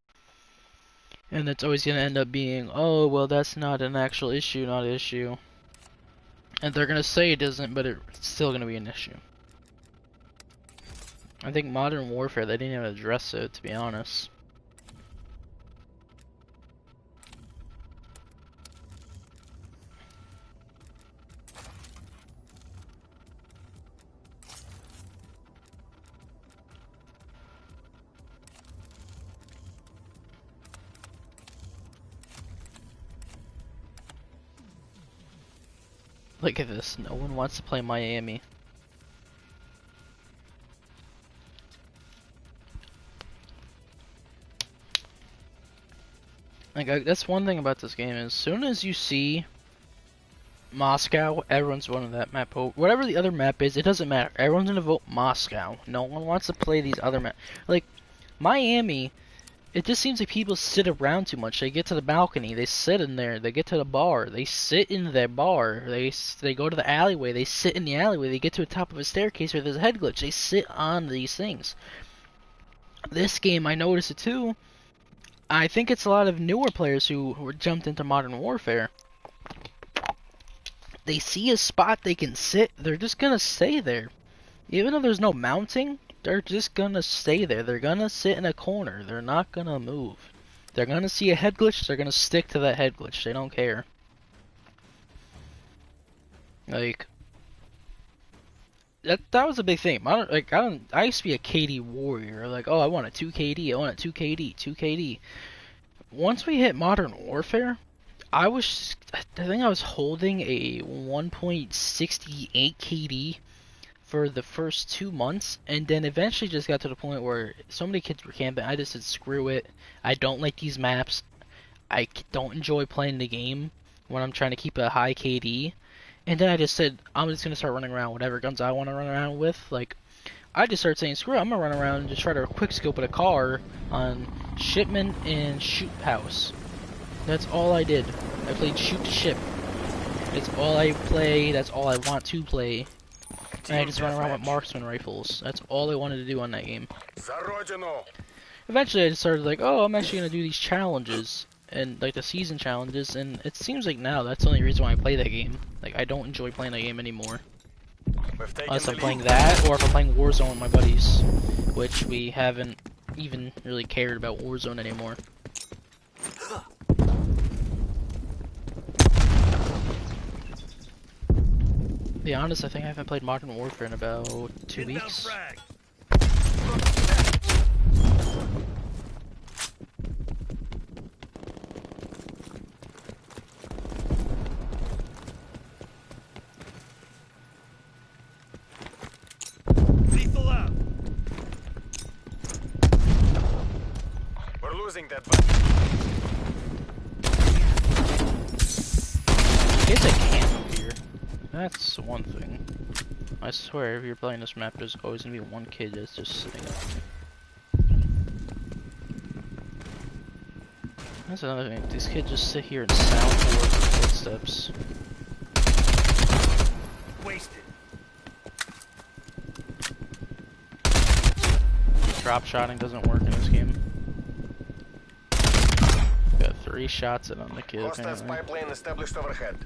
Speaker 1: And it's always gonna end up being, oh, well, that's not an actual issue, not an issue. And they're gonna say it isn't, but it's still gonna be an issue. I think Modern Warfare, they didn't even address it, to be honest. Look at this, no one wants to play Miami. Like, that's one thing about this game, as soon as you see Moscow, everyone's voting that map. Whatever the other map is, it doesn't matter. Everyone's gonna vote Moscow. No one wants to play these other maps. Like, Miami, it just seems like people sit around too much. They get to the balcony, they sit in there. They get to the bar, they sit in their bar. They go to the alleyway, they sit in the alleyway. They get to the top of a staircase where there's a head glitch. They sit on these things. This game, I noticed it too. I think it's a lot of newer players who jumped into Modern Warfare. They see a spot they can sit, they're just gonna stay there. Even though there's no mounting, they're just gonna stay there. They're gonna sit in a corner. They're not gonna move. They're gonna see a head glitch, they're gonna stick to that head glitch. They don't care. Like, that was a big thing. I used to be a KD warrior. Like, oh, I want a 2 KD, I want a 2 KD, 2 KD. Once we hit Modern Warfare, I think I was holding a 1.68 KD for the first 2 months, and then eventually just got to the point where so many kids were camping. I just said, screw it. I don't like these maps. I don't enjoy playing the game when I'm trying to keep a high KD. And then I just said, I'm just going to start running around whatever guns I want to run around with. Like, I just started saying, screw it, I'm going to run around and just try to quick scope at a car on Shipment and Shoot House. That's all I did. I played Shoot to Ship. It's all I play, that's all I want to play. And I just run around with marksman rifles. That's all I wanted to do on that game. Eventually I just started like, oh, I'm actually going to do these challenges. And like the season challenges, and it seems like now that's the only reason why I play that game. Like, I don't enjoy playing that game anymore. Unless I'm playing that, or if I'm playing Warzone with my buddies. Which we haven't even really cared about Warzone anymore. To be honest, I think I haven't played Modern Warfare in about 2 weeks.
Speaker 2: We're losing that battle.
Speaker 1: Kids that camp here. That's one thing. I swear, if you're playing this map, there's always gonna be one kid that's just sitting up. That's another thing. These kids just sit here and soundboard their footsteps.
Speaker 2: Wasted.
Speaker 1: Drop shotting doesn't work in this game. Got 3 shots in on the kid.
Speaker 5: Hostile
Speaker 1: Apparently.
Speaker 5: spy plane established overhead.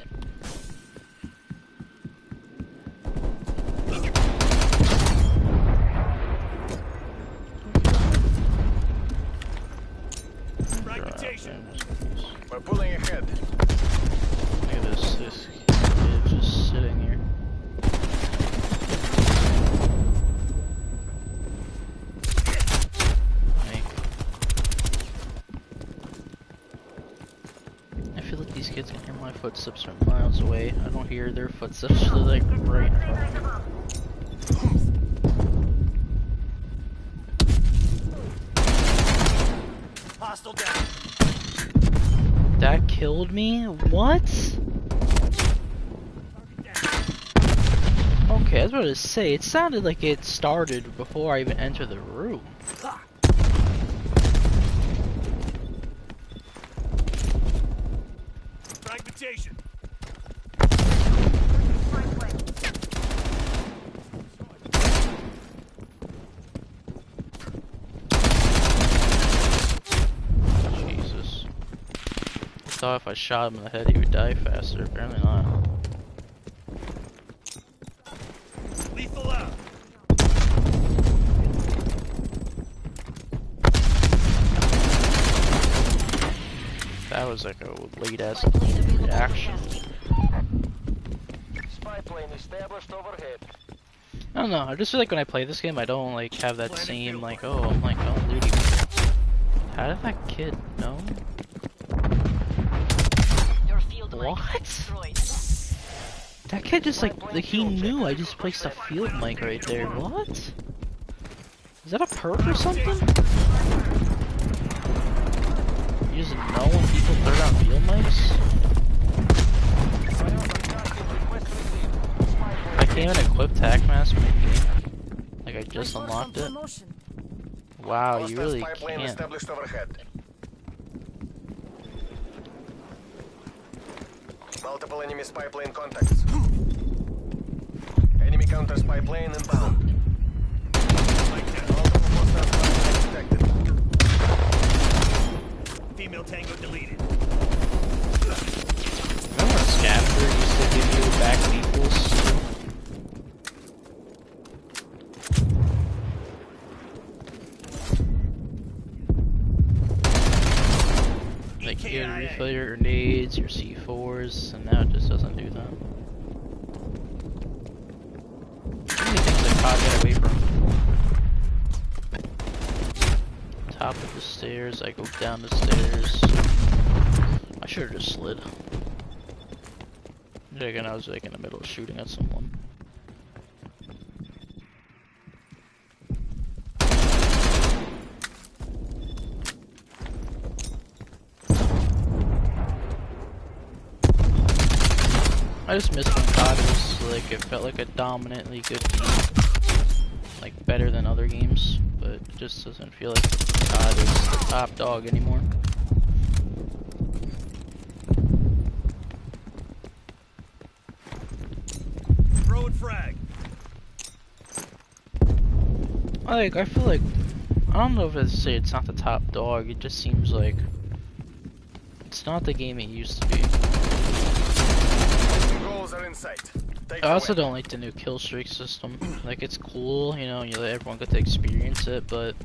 Speaker 5: We're pulling ahead.
Speaker 1: Look at this kid just sitting here. Like, I feel like these kids can hear my footsteps from miles away. I don't hear their footsteps, they're like right in front of me.
Speaker 2: Hostile down.
Speaker 1: That killed me? What? Okay, I was about to say, it sounded like it started before I even entered the room.
Speaker 2: Fragmentation.
Speaker 1: Jesus. I thought if I shot him in the head he would die faster, apparently not.
Speaker 2: Lethal out.
Speaker 1: That was like a late ass reaction.
Speaker 5: Spy plane established overhead.
Speaker 1: I don't know, I just feel like when I play this game I don't like have that same like, oh, I'm like Call of Duty. How did that kid know?
Speaker 3: Your field mic
Speaker 1: What?
Speaker 3: destroyed.
Speaker 1: That kid just like he knew I just placed a field mic right there. What? Is that a perk or something? You just know when people throw down field mics? I can't even equip TAC mask mid-game. Like I just unlocked it. Wow, you really
Speaker 5: Spy plane
Speaker 1: can't.
Speaker 5: established overhead. Multiple enemy spy plane contacts. Enemy counter spy plane inbound. Multiple hostile spy planes detected.
Speaker 2: Female tango deleted.
Speaker 1: Remember when Scavenger used to give you back equals? Like you had to refill your grenades, your C4s, and now it just doesn't do that. Too many things that COD got away from. Top of the stairs, I go down the stairs. I should have just slid. Again, I was like in the middle of shooting at someone. I just miss when COD was like, it felt like a dominantly good game. Like better than other games, but it just doesn't feel like COD is the top dog anymore.
Speaker 2: Throw and frag.
Speaker 1: Like, I feel like, I don't know if it's say it's not the top dog, it just seems like it's not the game it used to be.
Speaker 5: Goals are in sight. Take
Speaker 1: I also
Speaker 5: away.
Speaker 1: don't like the new kill streak system. Like, it's cool, you know, you let everyone get to experience it, but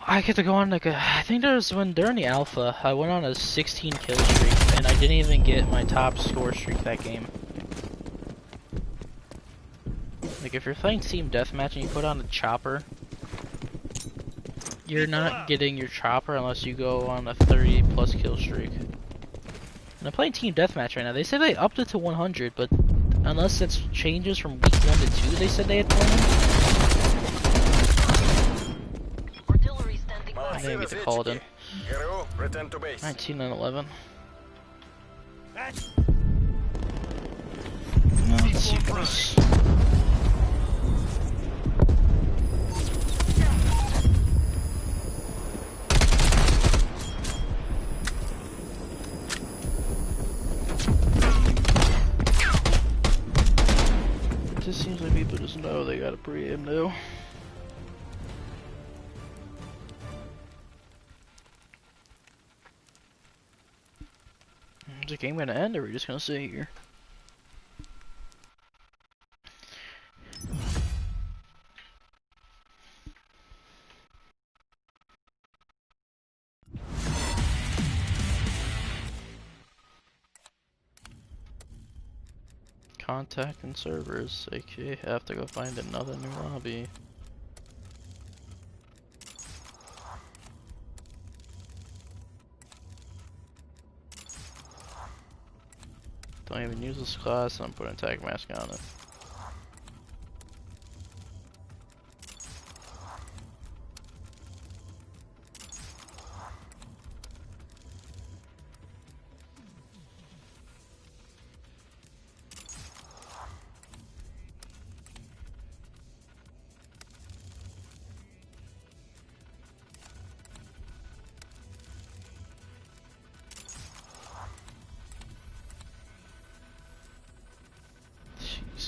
Speaker 1: I get to go on like a, I think there was when during the alpha, I went on a 16 kill streak, and I didn't even get my top score streak that game. Like, if you're playing team deathmatch and you put on a chopper, you're not getting your chopper unless you go on a 30 plus kill streak. And I'm playing team deathmatch right now. They said they upped it to 100, but unless it's changes from week 1 to 2, they said they had planned.
Speaker 3: Artillery standing by.
Speaker 1: I didn't get to call it in.
Speaker 5: Hero, return to base.
Speaker 1: 19 and 11.
Speaker 2: That's
Speaker 1: Let's see this. It just seems like people just know they got a pre-aim though. Is the game gonna end or are we just gonna sit here? Contacting servers, aka have to go find another new lobby. Don't even use this class, I'm putting tag mask on it.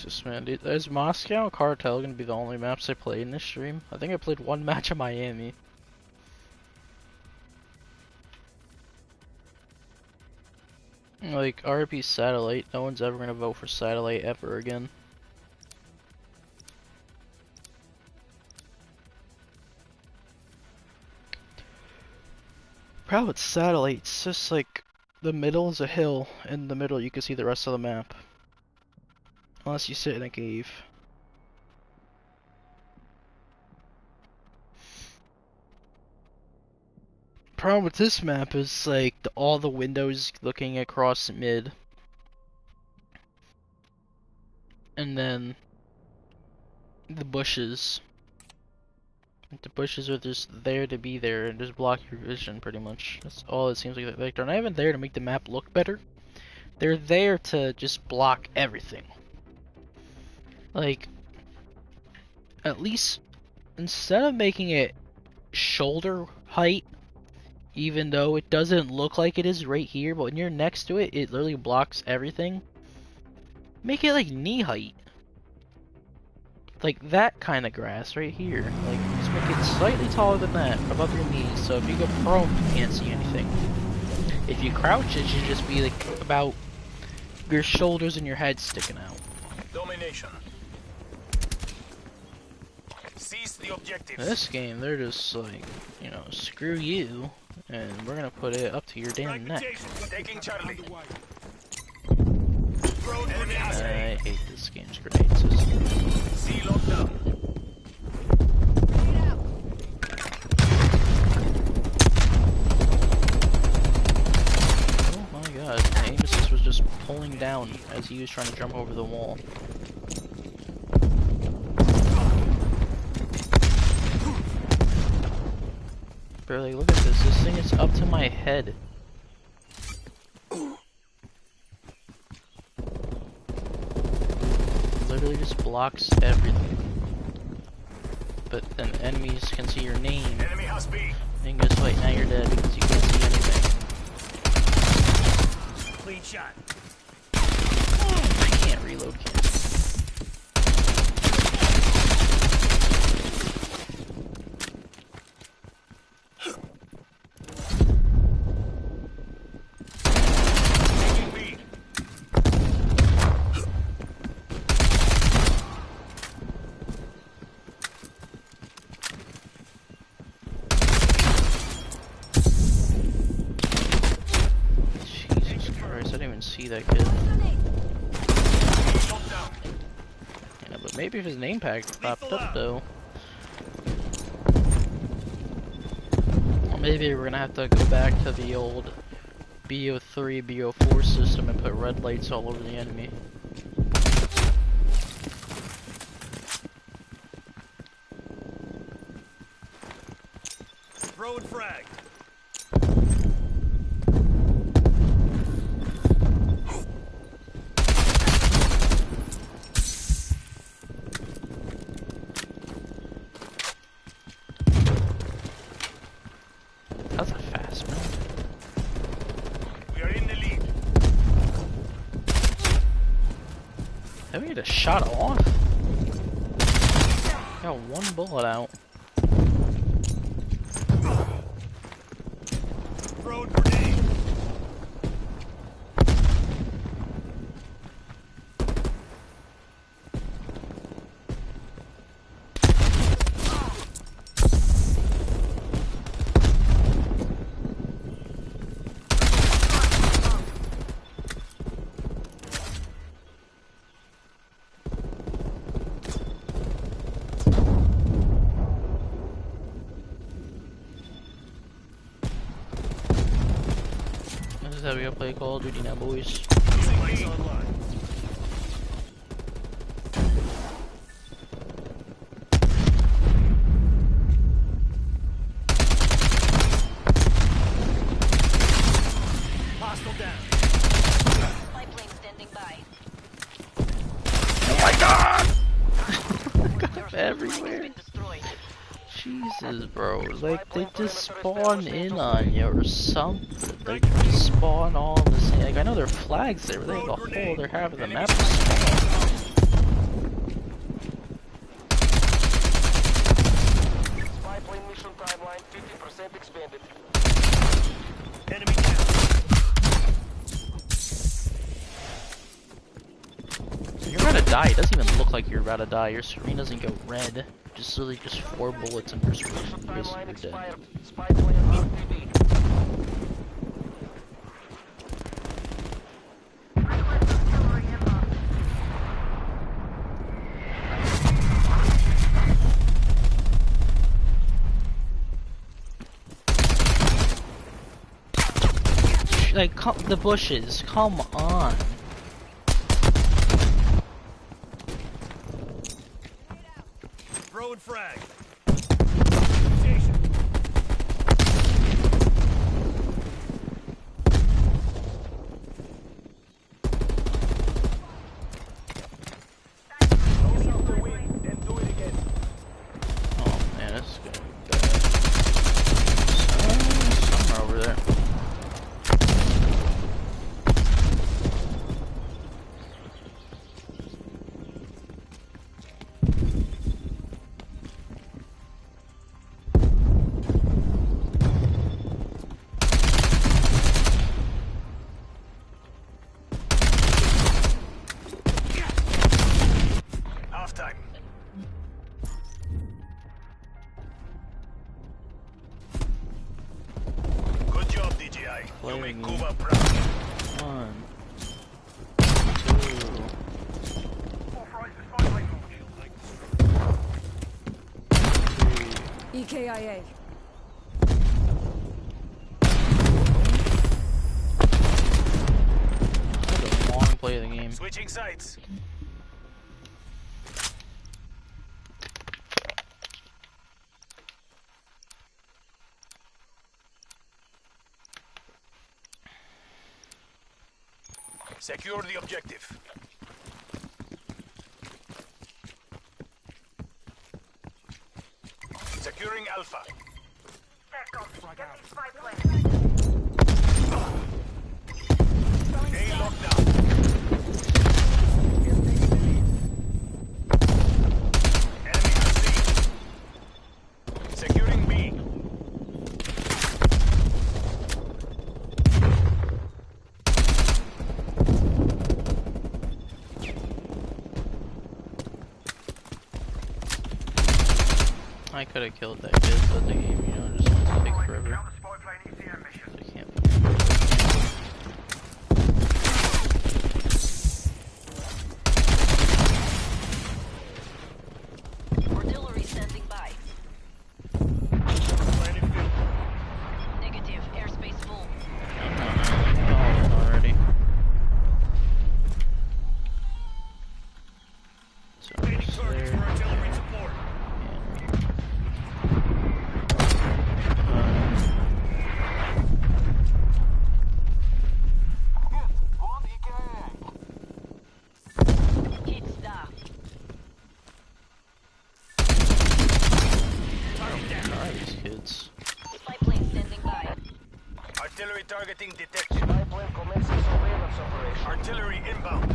Speaker 1: Jesus, man. Is Moscow and Cartel gonna be the only maps I play in this stream? I think I played one match of Miami. Like, RP Satellite, no one's ever gonna vote for Satellite ever again. Problem with Satellite, it's just like, the middle is a hill, in the middle you can see the rest of the map. Unless you sit in a cave. Problem with this map is like all the windows looking across mid, and then the bushes. The bushes are just there to be there and just block your vision, pretty much. That's all it seems like. Like they're not even there to make the map look better. They're there to just block everything. Like, at least instead of making it shoulder height, even though it doesn't look like it is right here, but when you're next to it, it literally blocks everything. Make it like knee height. Like that kind of grass right here. Like, just make it slightly taller than that, above your knees, so if you go prone, you can't see anything. If you crouch, it should just be like about your shoulders and your head sticking out.
Speaker 2: Domination. Seize the objectives.
Speaker 1: In this game, they're just like, you know, screw you, and we're gonna put it up to your damn neck.
Speaker 2: Taking Charlie.
Speaker 1: I hate this game's grenade system.
Speaker 2: C lockdown.
Speaker 1: Oh my god, my aim assist was just pulling down as he was trying to jump over the wall. Barely, look at this thing is up to my head. Literally just blocks everything. But then enemies can see your name.
Speaker 2: Enemy has B.
Speaker 1: And guess what? Now you're dead because you can't see anything.
Speaker 2: Clean shot.
Speaker 1: I can't reload.
Speaker 2: Taking B.
Speaker 1: Jesus Christ, I didn't even see that kid.
Speaker 2: Lockdown.
Speaker 1: Yeah, but maybe if his name tag popped up though. Or maybe we're gonna have to go back to the old BO3, BO4 system and put red lights all over the enemy.
Speaker 2: Throw and frag.
Speaker 1: That's a fast man.
Speaker 2: We are in the lead.
Speaker 1: Have we get a shot off? Got one bullet out.
Speaker 2: Throw and grenade.
Speaker 1: This is how we gotta play Call of Duty now, boys.
Speaker 2: Lights online. Hostile down.
Speaker 3: My plane standing by.
Speaker 1: Oh my god!
Speaker 3: Your
Speaker 1: Everywhere.
Speaker 3: been destroyed.
Speaker 1: Jesus, bro. Like, they just spawn in on you or something. They just spawn all the same. Like, I know there are flags there, but they have the whole other half of the map to spawn. die, it doesn't even look like you're about to die. Your screen doesn't go red. Just literally just 4 bullets in your screen. Basically, you're dead.
Speaker 7: Spy plane on TV.
Speaker 1: Like, the bushes, come on.
Speaker 4: Throwing frag.
Speaker 1: Oh man, this is gonna be bad. Somewhere over there.
Speaker 2: Halftime. Good job, DJI. You make
Speaker 1: Playing.
Speaker 2: Cuba proud.
Speaker 1: 1, 2, 3.
Speaker 6: EKIA.
Speaker 1: That was a long play of the game.
Speaker 2: Switching sides. Secure the objective. Securing Alpha. A lockdown. Enemy on C. Securing B.
Speaker 1: I could have killed that kid, but the game, you know, just wants to take forever. I can't.
Speaker 3: Artillery standing by. Negative. Airspace full.
Speaker 1: I'm already. So
Speaker 4: Targets for artillery support.
Speaker 3: Hit star.
Speaker 1: Where are these kids?
Speaker 3: Spy plane standing by.
Speaker 2: Artillery targeting detected.
Speaker 7: Spy plane commencing surveillance operation.
Speaker 2: Artillery inbound.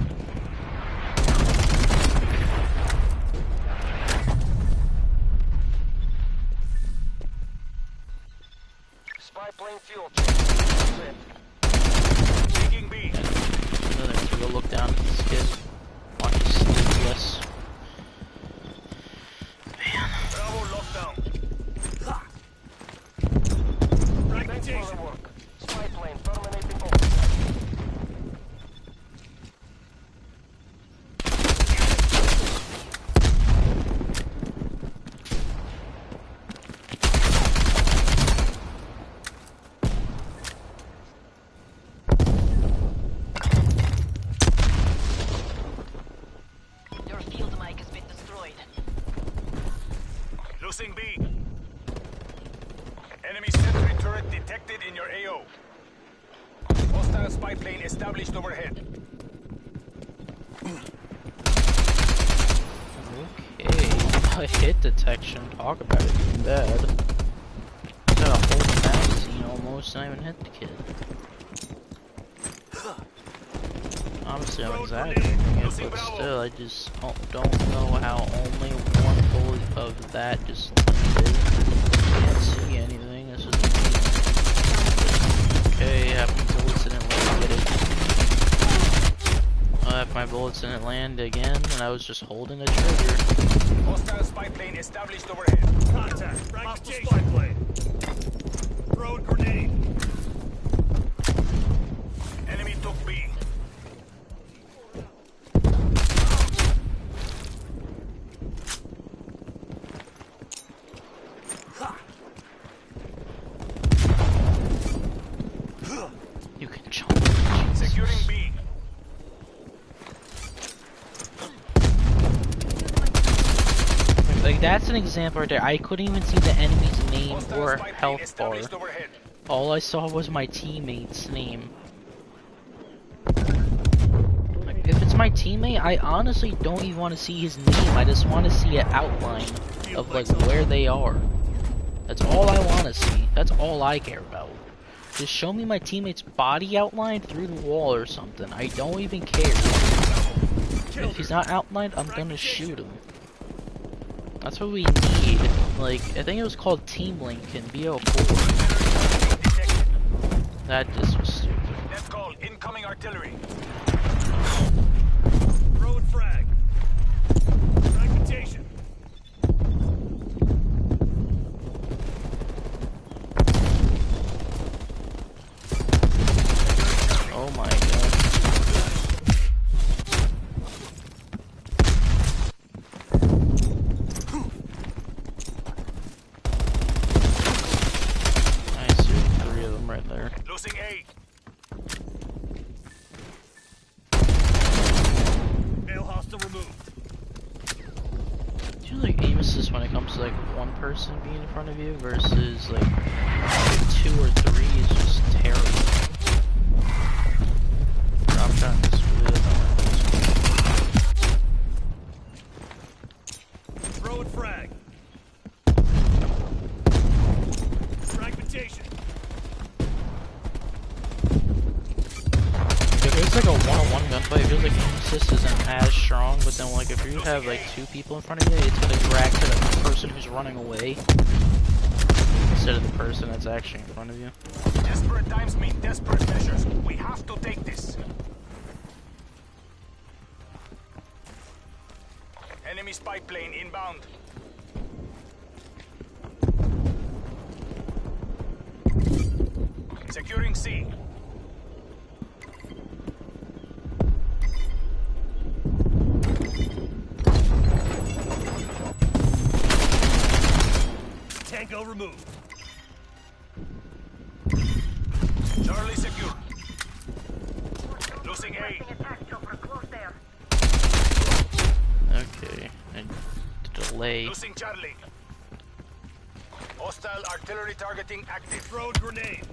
Speaker 7: Spy plane fuel check.
Speaker 2: Taking B.
Speaker 1: Another to go look down at this kid. Watch his sleepless.
Speaker 2: Bravo lockdown.
Speaker 7: Thanks for the work. Spy plane terminating operation.
Speaker 3: Your field mic has been destroyed.
Speaker 2: Losing B. Enemy sentry turret detected in your AO. Hostile spy plane established overhead.
Speaker 1: Okay. Hit detection. Talk about it being bad. Got a whole magazine almost, and I even hit the kid. Obviously, I'm exaggerating it, but still, I just don't know how only one bullet of that just landed. Can't see anything. This is okay. How many bullets didn't let me get it? my bullets didn't land again, and I was just holding the trigger.
Speaker 2: Hostile spy plane established overhead.
Speaker 4: Contact. Hostile spy plane. Throw a grenade.
Speaker 2: Enemy took B.
Speaker 1: You can jump.
Speaker 2: Securing B.
Speaker 1: Like, that's an example right there. I couldn't even see the enemy's name
Speaker 2: Hostile
Speaker 1: or
Speaker 2: spy plane
Speaker 1: health bar.
Speaker 2: established overhead.
Speaker 1: All I saw was my teammate's name. Like, if it's my teammate, I honestly don't even want to see his name. I just want to see an outline of, like, where they are. That's all I want to see. That's all I care about. Just show me my teammate's body outline through the wall or something. I don't even care. If he's not outlined, I'm gonna shoot him. That's what we need. Like, I think it was called Team Link in BO4. That just was stupid.
Speaker 2: Let's call incoming artillery.
Speaker 4: Throw and frag. Fragmentation.
Speaker 1: Oh my god. I see 3 of them right there.
Speaker 2: Losing A.
Speaker 4: Male hostile removed.
Speaker 1: Do you like aim assist when it comes to like one person being in front of you versus like 2 or 3 is just terrible. Drop shot is really
Speaker 4: Throw and frag. Fragmentation.
Speaker 1: If it's like a one-on-one gunfight, it feels like aim assist isn't as strong, but then like if you have like 2 people in front of you, it's gonna drag to the person who's running away instead of the person that's actually in front of you.
Speaker 2: Desperate times mean desperate measures. We have to take this. Enemy spy plane inbound. Securing C.
Speaker 4: Tango removed.
Speaker 2: Charlie secure. Losing A.
Speaker 1: Okay, and delay.
Speaker 2: Losing Charlie. Hostile artillery targeting active.
Speaker 4: Throw a grenade.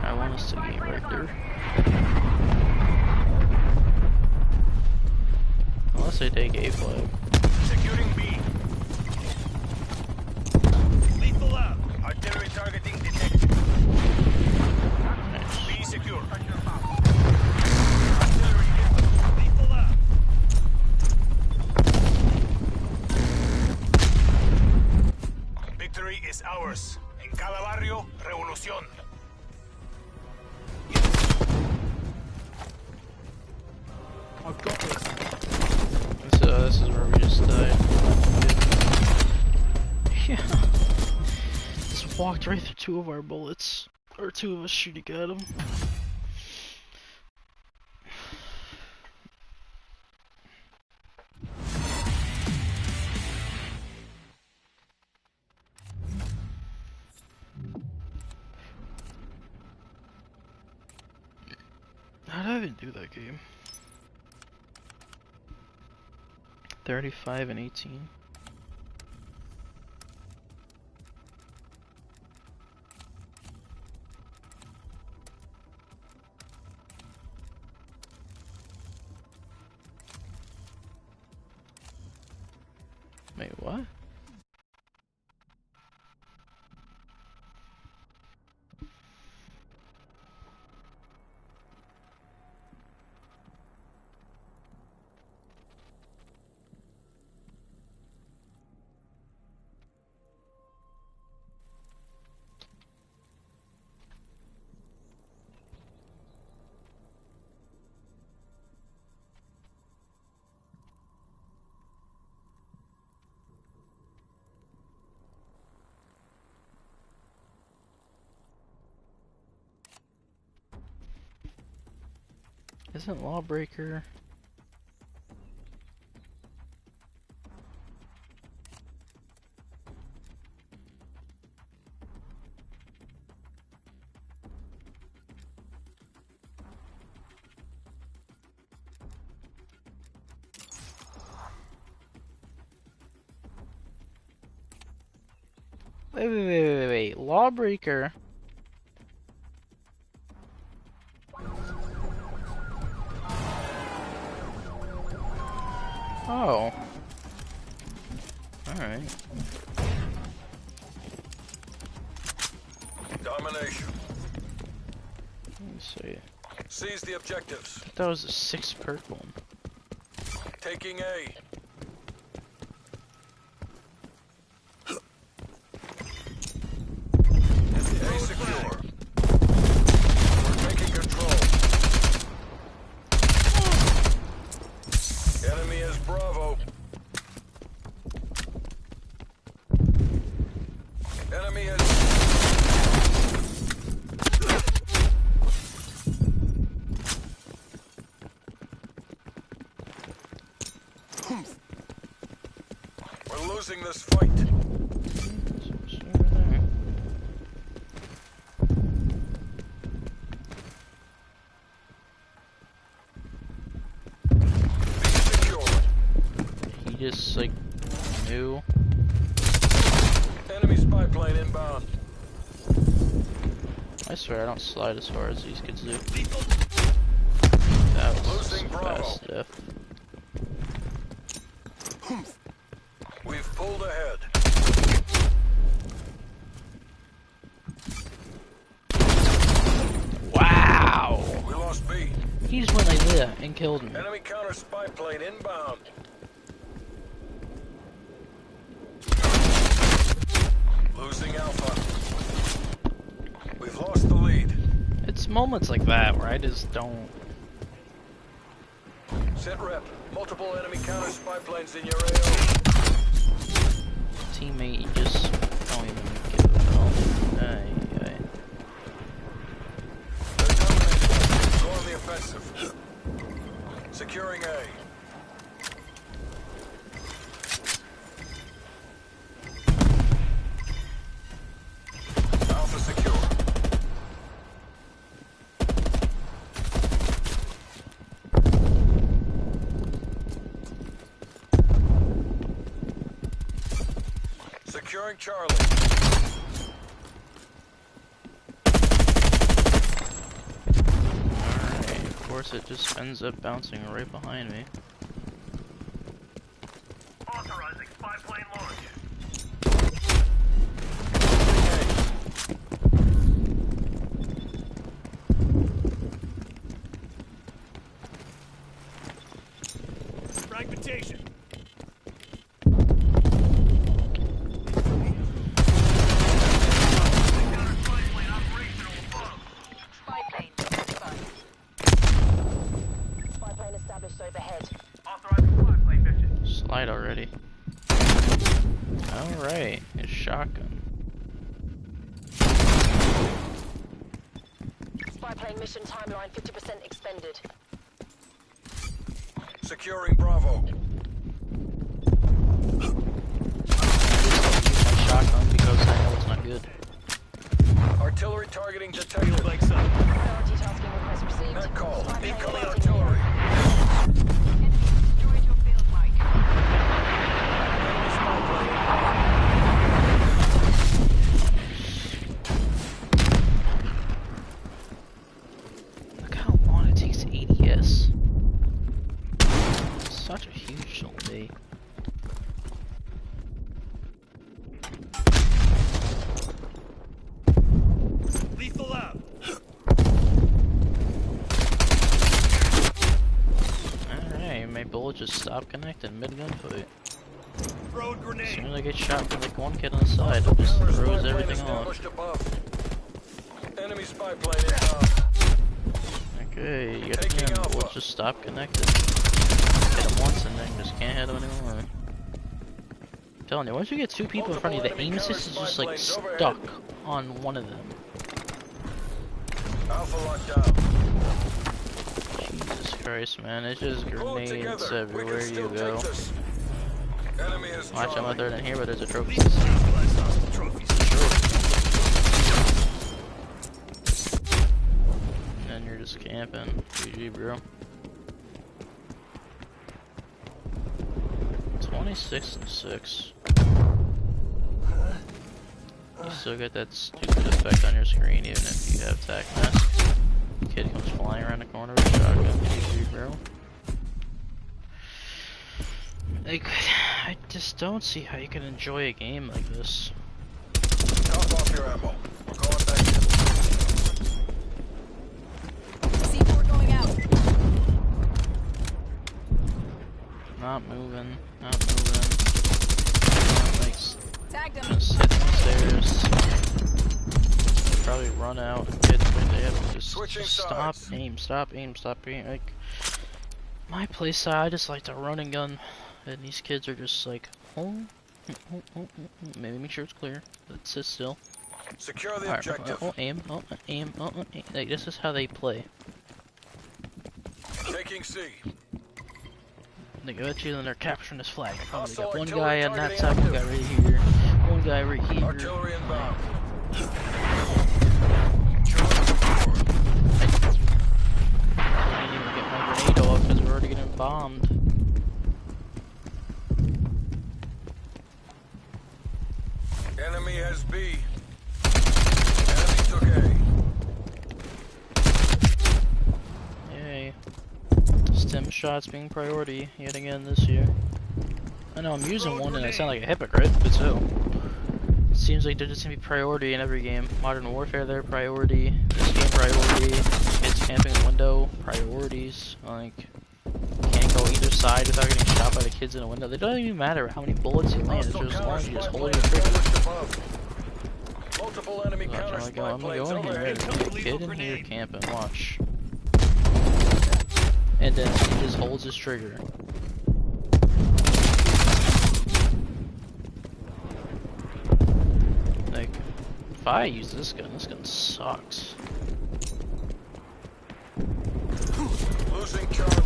Speaker 1: I want us to be right there. Unless they take A flag.
Speaker 2: Securing B.
Speaker 4: Lethal out.
Speaker 2: Artillery targeting detected.
Speaker 1: Nice.
Speaker 2: B secure. Artillery
Speaker 4: Lethal out.
Speaker 2: victory is ours. En cada barrio, revolución.
Speaker 4: I've got this.
Speaker 1: So this is where we just died. Yeah. Just walked right through 2 of our bullets. Or 2 of us shooting at him. How did I even do that game? 35 and 18. Wait, what? Isn't Lawbreaker? Wait. Lawbreaker. Oh. Alright.
Speaker 5: Domination.
Speaker 1: Let me see.
Speaker 5: Seize the objectives.
Speaker 1: That was a 6 perk one.
Speaker 5: Taking A. A secure. We're taking control. Enemy is Bravo. Enemy is... We're losing this fight.
Speaker 1: He just like knew.
Speaker 5: Enemy spy plane inbound.
Speaker 1: I swear I don't slide as far as these kids do. That was
Speaker 5: Losing Bravo.
Speaker 1: fast death.
Speaker 5: We've pulled ahead.
Speaker 1: Wow!
Speaker 5: We lost B.
Speaker 1: He just went like that and killed me.
Speaker 5: Enemy counter spy plane inbound. Losing Alpha. We've lost the lead.
Speaker 1: It's moments like that where I just don't.
Speaker 5: Sit rep. Multiple enemy counter spy planes in your AO.
Speaker 1: Teammate, you just don't even give a hell. Aye.
Speaker 5: They're dominating. Go on the offensive. Securing A. Alpha secure. Securing Charlie.
Speaker 1: Alright, of course it just ends up bouncing right behind me.
Speaker 4: Authorizing spy plane launch. Fragmentation.
Speaker 3: Spy plane standing by. Spy plane established overhead.
Speaker 4: Authorizing spy plane mission.
Speaker 1: Slide already. Alright, his shotgun.
Speaker 3: Spy plane mission timeline 50% expended.
Speaker 5: Securing Bravo.
Speaker 1: My shotgun because I know it's not good.
Speaker 5: Artillery targeting detected.
Speaker 4: Like so.
Speaker 3: Priority tasking request received.
Speaker 5: Net call.
Speaker 3: Spy plane
Speaker 5: Incoming
Speaker 3: landing
Speaker 5: artillery.
Speaker 3: Enemy destroyed your field mic.
Speaker 5: Enemy spy plane.
Speaker 1: Look how long it takes ADS. It's such a huge delay.
Speaker 4: Lethal out.
Speaker 1: Alright, my bullet just stopped connecting mid gunfight.
Speaker 4: Throw
Speaker 1: As
Speaker 4: grenade.
Speaker 1: soon as I get shot from like one kid on the side, it just
Speaker 5: Counter spy
Speaker 1: throws
Speaker 5: plane
Speaker 1: everything off.
Speaker 5: established above. Enemy spy plane inbound.
Speaker 1: Okay, yet
Speaker 5: Taking
Speaker 1: again,
Speaker 5: Alpha.
Speaker 1: bullets just stop connected. Hit him once and then just can't hit him anymore. I'm telling you, once you get two people in front of you, the aim assist is just like stuck on one of them.
Speaker 5: Alpha locked down.
Speaker 1: Jesus Christ, man. It's just
Speaker 5: Pull it
Speaker 1: grenades
Speaker 5: together. We
Speaker 1: everywhere
Speaker 5: can
Speaker 1: you
Speaker 5: still
Speaker 1: go.
Speaker 5: take this. Enemy is
Speaker 1: Watch, I'm
Speaker 5: Charlie.
Speaker 1: not there in here, but there's a trophy.
Speaker 4: Neutralize hostile trophies.
Speaker 1: And you're just camping. GG, bro. 26-6. You still get that stupid effect on your screen even if you have tac mask. Kid comes flying around the corner with a shotgun. GG, bro. Like, I just don't see how you can enjoy a game like this.
Speaker 5: Top off your ammo. We're going back in.
Speaker 6: C4 going out.
Speaker 1: Not moving. Not moving. Not, like,
Speaker 6: Tagged him.
Speaker 1: just hit the stairs. Probably run out and get when they have to just
Speaker 5: Switching
Speaker 1: stop
Speaker 5: sides.
Speaker 1: aim, stop aim, stop aim. Like, my playstyle, I just like to run and gun. And these kids are just like, oh, maybe make sure it's clear. Let's sit still.
Speaker 5: Secure the
Speaker 1: Alright,
Speaker 5: objective.
Speaker 1: aim, aim, aim. Like, this is how they play.
Speaker 5: Taking C.
Speaker 1: They go at you and they're capturing this flag. Oh, they
Speaker 5: Hostile
Speaker 1: got one
Speaker 5: artillery
Speaker 1: guy on that
Speaker 5: targeting
Speaker 1: side, one guy right here, one guy right here.
Speaker 5: Artillery inbound.
Speaker 1: I didn't even get my grenade off because we're already getting bombed.
Speaker 5: Enemy has B. Enemy took A.
Speaker 1: Yay. Stim shots being priority yet again this year. I know I'm using one and I sound like a hypocrite, but still. It seems like they're just gonna be priority in every game. Modern Warfare, they're priority. This game, priority. Kids camping in the window, priorities. Like, can't go either side without getting shot by the kids in the window. They don't even matter how many bullets you land, it's
Speaker 5: Hostile
Speaker 1: just as long as you just
Speaker 5: counter
Speaker 1: hold
Speaker 5: spy
Speaker 1: your
Speaker 5: plane
Speaker 1: trigger.
Speaker 5: established above. Multiple enemy
Speaker 1: Watch,
Speaker 5: counter
Speaker 1: I'm
Speaker 5: spy
Speaker 1: gonna
Speaker 5: planes
Speaker 1: go in here,
Speaker 5: overhead.
Speaker 1: there's a kid in here camping, watch. And then he just holds his trigger. Like, if I use this gun sucks.
Speaker 5: Losing Charlie.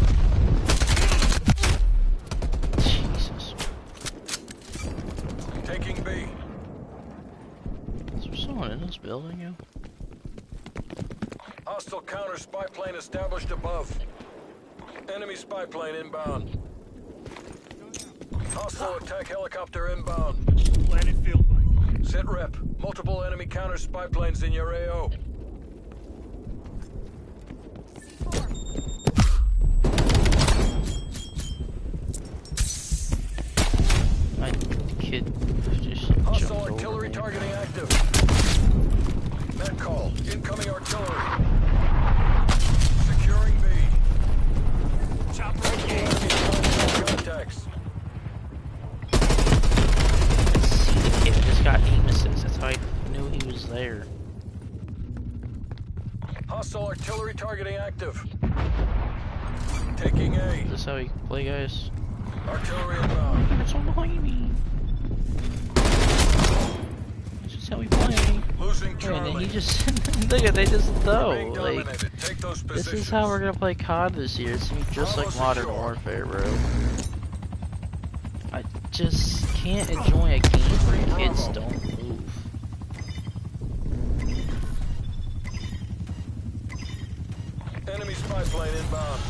Speaker 1: Jesus.
Speaker 5: Taking B.
Speaker 1: Is there someone in this building, yo?
Speaker 5: Hostile counter spy plane established above. Enemy spy plane inbound. Hostile attack helicopter inbound.
Speaker 4: Landed field mic.
Speaker 5: Sit rep. Multiple enemy counter spy planes in your AO.
Speaker 1: My kid just
Speaker 5: Hostile
Speaker 1: jumped over
Speaker 5: artillery
Speaker 1: me.
Speaker 5: targeting active. Net call. Incoming artillery. Securing B.
Speaker 4: Chopper engaged.
Speaker 5: Enemy contacts.
Speaker 1: See the kid just got aim assist, that's how I knew he was there.
Speaker 5: Hostile artillery targeting active. Taking A.
Speaker 1: Is this how you play, guys?
Speaker 5: Artillery inbound.
Speaker 1: There's someone behind me. This is how we play.
Speaker 5: Losing
Speaker 1: And
Speaker 5: Charlie.
Speaker 1: then he just look at they just know.
Speaker 5: Being
Speaker 1: Like,
Speaker 5: dominated. Take those
Speaker 1: this
Speaker 5: positions.
Speaker 1: is how we're gonna play COD this year. It's gonna be just like
Speaker 5: Almost
Speaker 1: Modern
Speaker 5: secure.
Speaker 1: Warfare, bro. I just can't enjoy a game where kids don't move.
Speaker 5: Enemy spy plane inbound.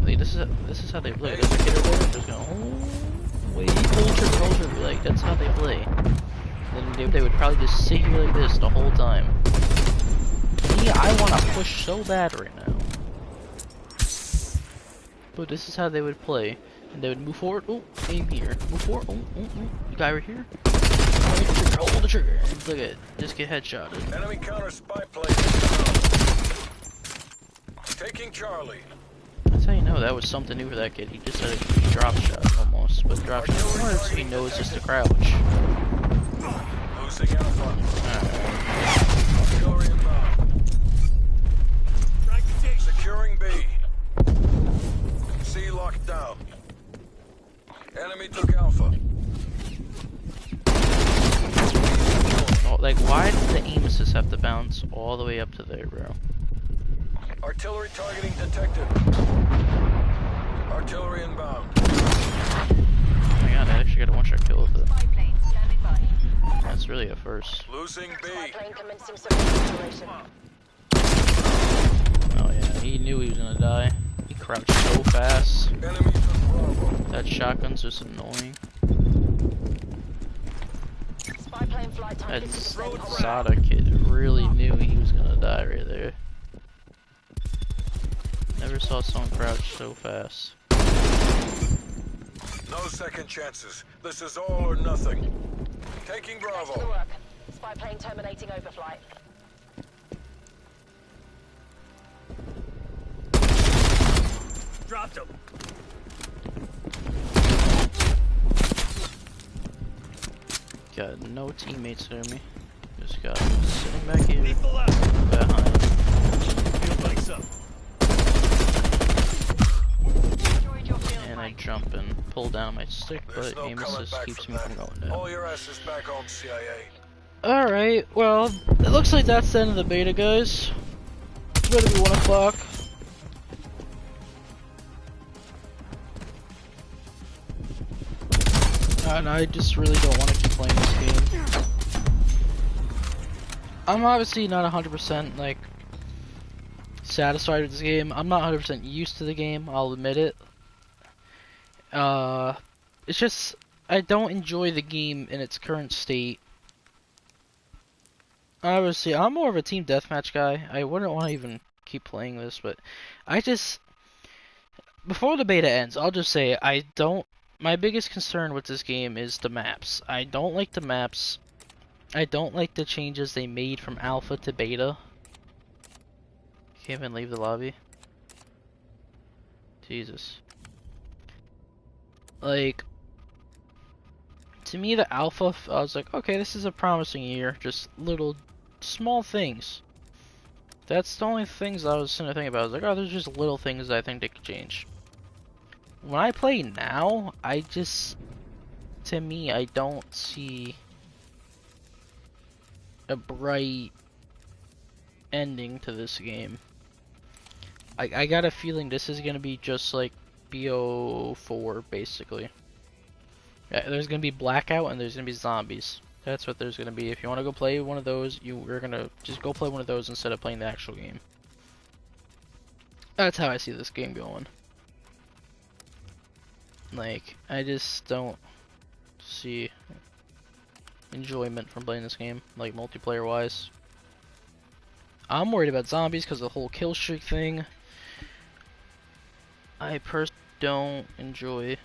Speaker 1: Like, this is how they play. There's a kid over there just going, oh, wait, hold your, like, that's how they play. Then they would probably just sit here like this the whole time. Me, I want to push so bad right now. But this is how they would play. And they would move forward, oh, aim here. Move forward, oh, guy right here. Hold the trigger, and look at it, just get headshotted.
Speaker 5: Enemy counter spy plane inbound. Taking Charlie.
Speaker 1: That's how you know that was something new for that kid. He just had a drop shot almost, but drop shot works, so he knows just to crouch.
Speaker 5: Losing Alpha.
Speaker 1: Alright.
Speaker 5: Artillery inbound.
Speaker 4: Fragmentation.
Speaker 5: Securing B. C locked down. Enemy took Alpha.
Speaker 1: Oh, like, why did the aim assist have to bounce all the way up to there, bro?
Speaker 5: Artillery targeting detected. Artillery inbound.
Speaker 1: Oh my god, I actually got a one-shot kill with it.
Speaker 3: Spy plane standing by.
Speaker 1: That's really a first.
Speaker 5: Losing B.
Speaker 3: Spy plane commencing surveillance operation.
Speaker 1: Oh yeah, he knew he was gonna die. He crouched so fast.
Speaker 5: Enemy to Bravo.
Speaker 1: That shotgun's just annoying.
Speaker 3: Spy plane flight time
Speaker 1: That
Speaker 3: 50%
Speaker 1: Sada kid really knew he was gonna die right there. Never saw someone crouch so fast.
Speaker 5: No second chances. This is all or nothing. Taking
Speaker 3: Back to the
Speaker 5: Bravo.
Speaker 3: work. Spy plane terminating overflight.
Speaker 4: Dropped him.
Speaker 1: Got no teammates near me. Just got sitting back here
Speaker 4: Lethal out.
Speaker 1: behind.
Speaker 4: Feel like so.
Speaker 3: Destroyed your field
Speaker 1: And I
Speaker 3: mic.
Speaker 1: jump and pull down my stick,
Speaker 5: There's
Speaker 1: but
Speaker 5: no
Speaker 1: aim
Speaker 5: coming
Speaker 1: assist
Speaker 5: back
Speaker 1: keeps
Speaker 5: from
Speaker 1: me from
Speaker 5: that.
Speaker 1: going down.
Speaker 5: All your asses back home, CIA.
Speaker 1: Alright, well, it looks like that's the end of the beta, guys. It's better be 1 o'clock. And I just really don't want to keep playing this game. I'm obviously not 100% like satisfied with this game. I'm not 100% used to the game, I'll admit it. It's just I don't enjoy the game in its current state. Obviously, I'm more of a team deathmatch guy. I wouldn't want to even keep playing this, but I just before the beta ends, I'll just say I don't. My biggest concern with this game is the maps. I don't like the maps. I don't like the changes they made from alpha to beta. Can't even leave the lobby. Jesus. Like, to me, the alpha, I was like, okay, this is a promising year. Just little, small things. That's the only things I was sitting there thinking about. I was like, oh, there's just little things that I think they could change. When I play now, I just, to me, I don't see a bright ending to this game. I got a feeling this is gonna be just like BO4, basically. Yeah, there's gonna be blackout and there's gonna be zombies. That's what there's gonna be. If you want to go play one of those, you're gonna just go play one of those instead of playing the actual game. That's how I see this game going. Like, I just don't see enjoyment from playing this game, like multiplayer wise. I'm worried about zombies because of the whole kill streak thing. I personally don't enjoy.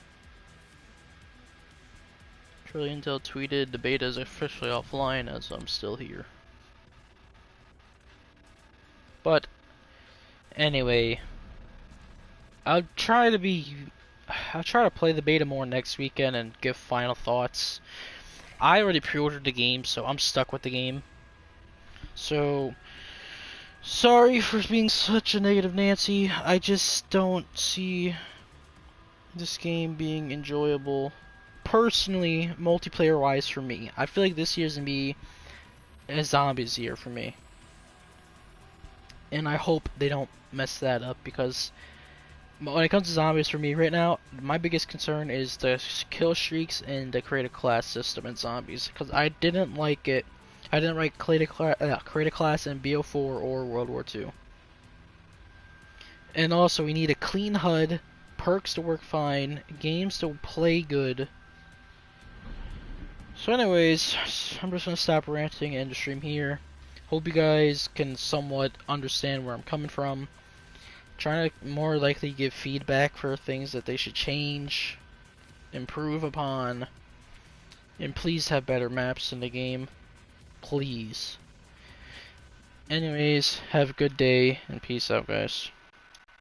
Speaker 1: Intel tweeted the beta is officially offline as I'm still here. But anyway, I'll try to play the beta more next weekend and give final thoughts. I already pre-ordered the game, so I'm stuck with the game. So sorry for being such a negative Nancy. I just don't see this game being enjoyable personally, multiplayer wise, for me. I feel like this year's gonna be a zombies year for me, and I hope they don't mess that up, because when it comes to zombies for me right now, my biggest concern is the kill streaks and the create a class system in zombies, because I didn't like it. I didn't like create a class in BO4 or World War II. And also, we need a clean HUD, perks to work fine, games to play good. So anyways, I'm just gonna stop ranting and end the stream here. Hope you guys can somewhat understand where I'm coming from. Trying to more likely give feedback for things that they should change, improve upon, and please have better maps in the game. Please. Anyways, have a good day and peace out, guys.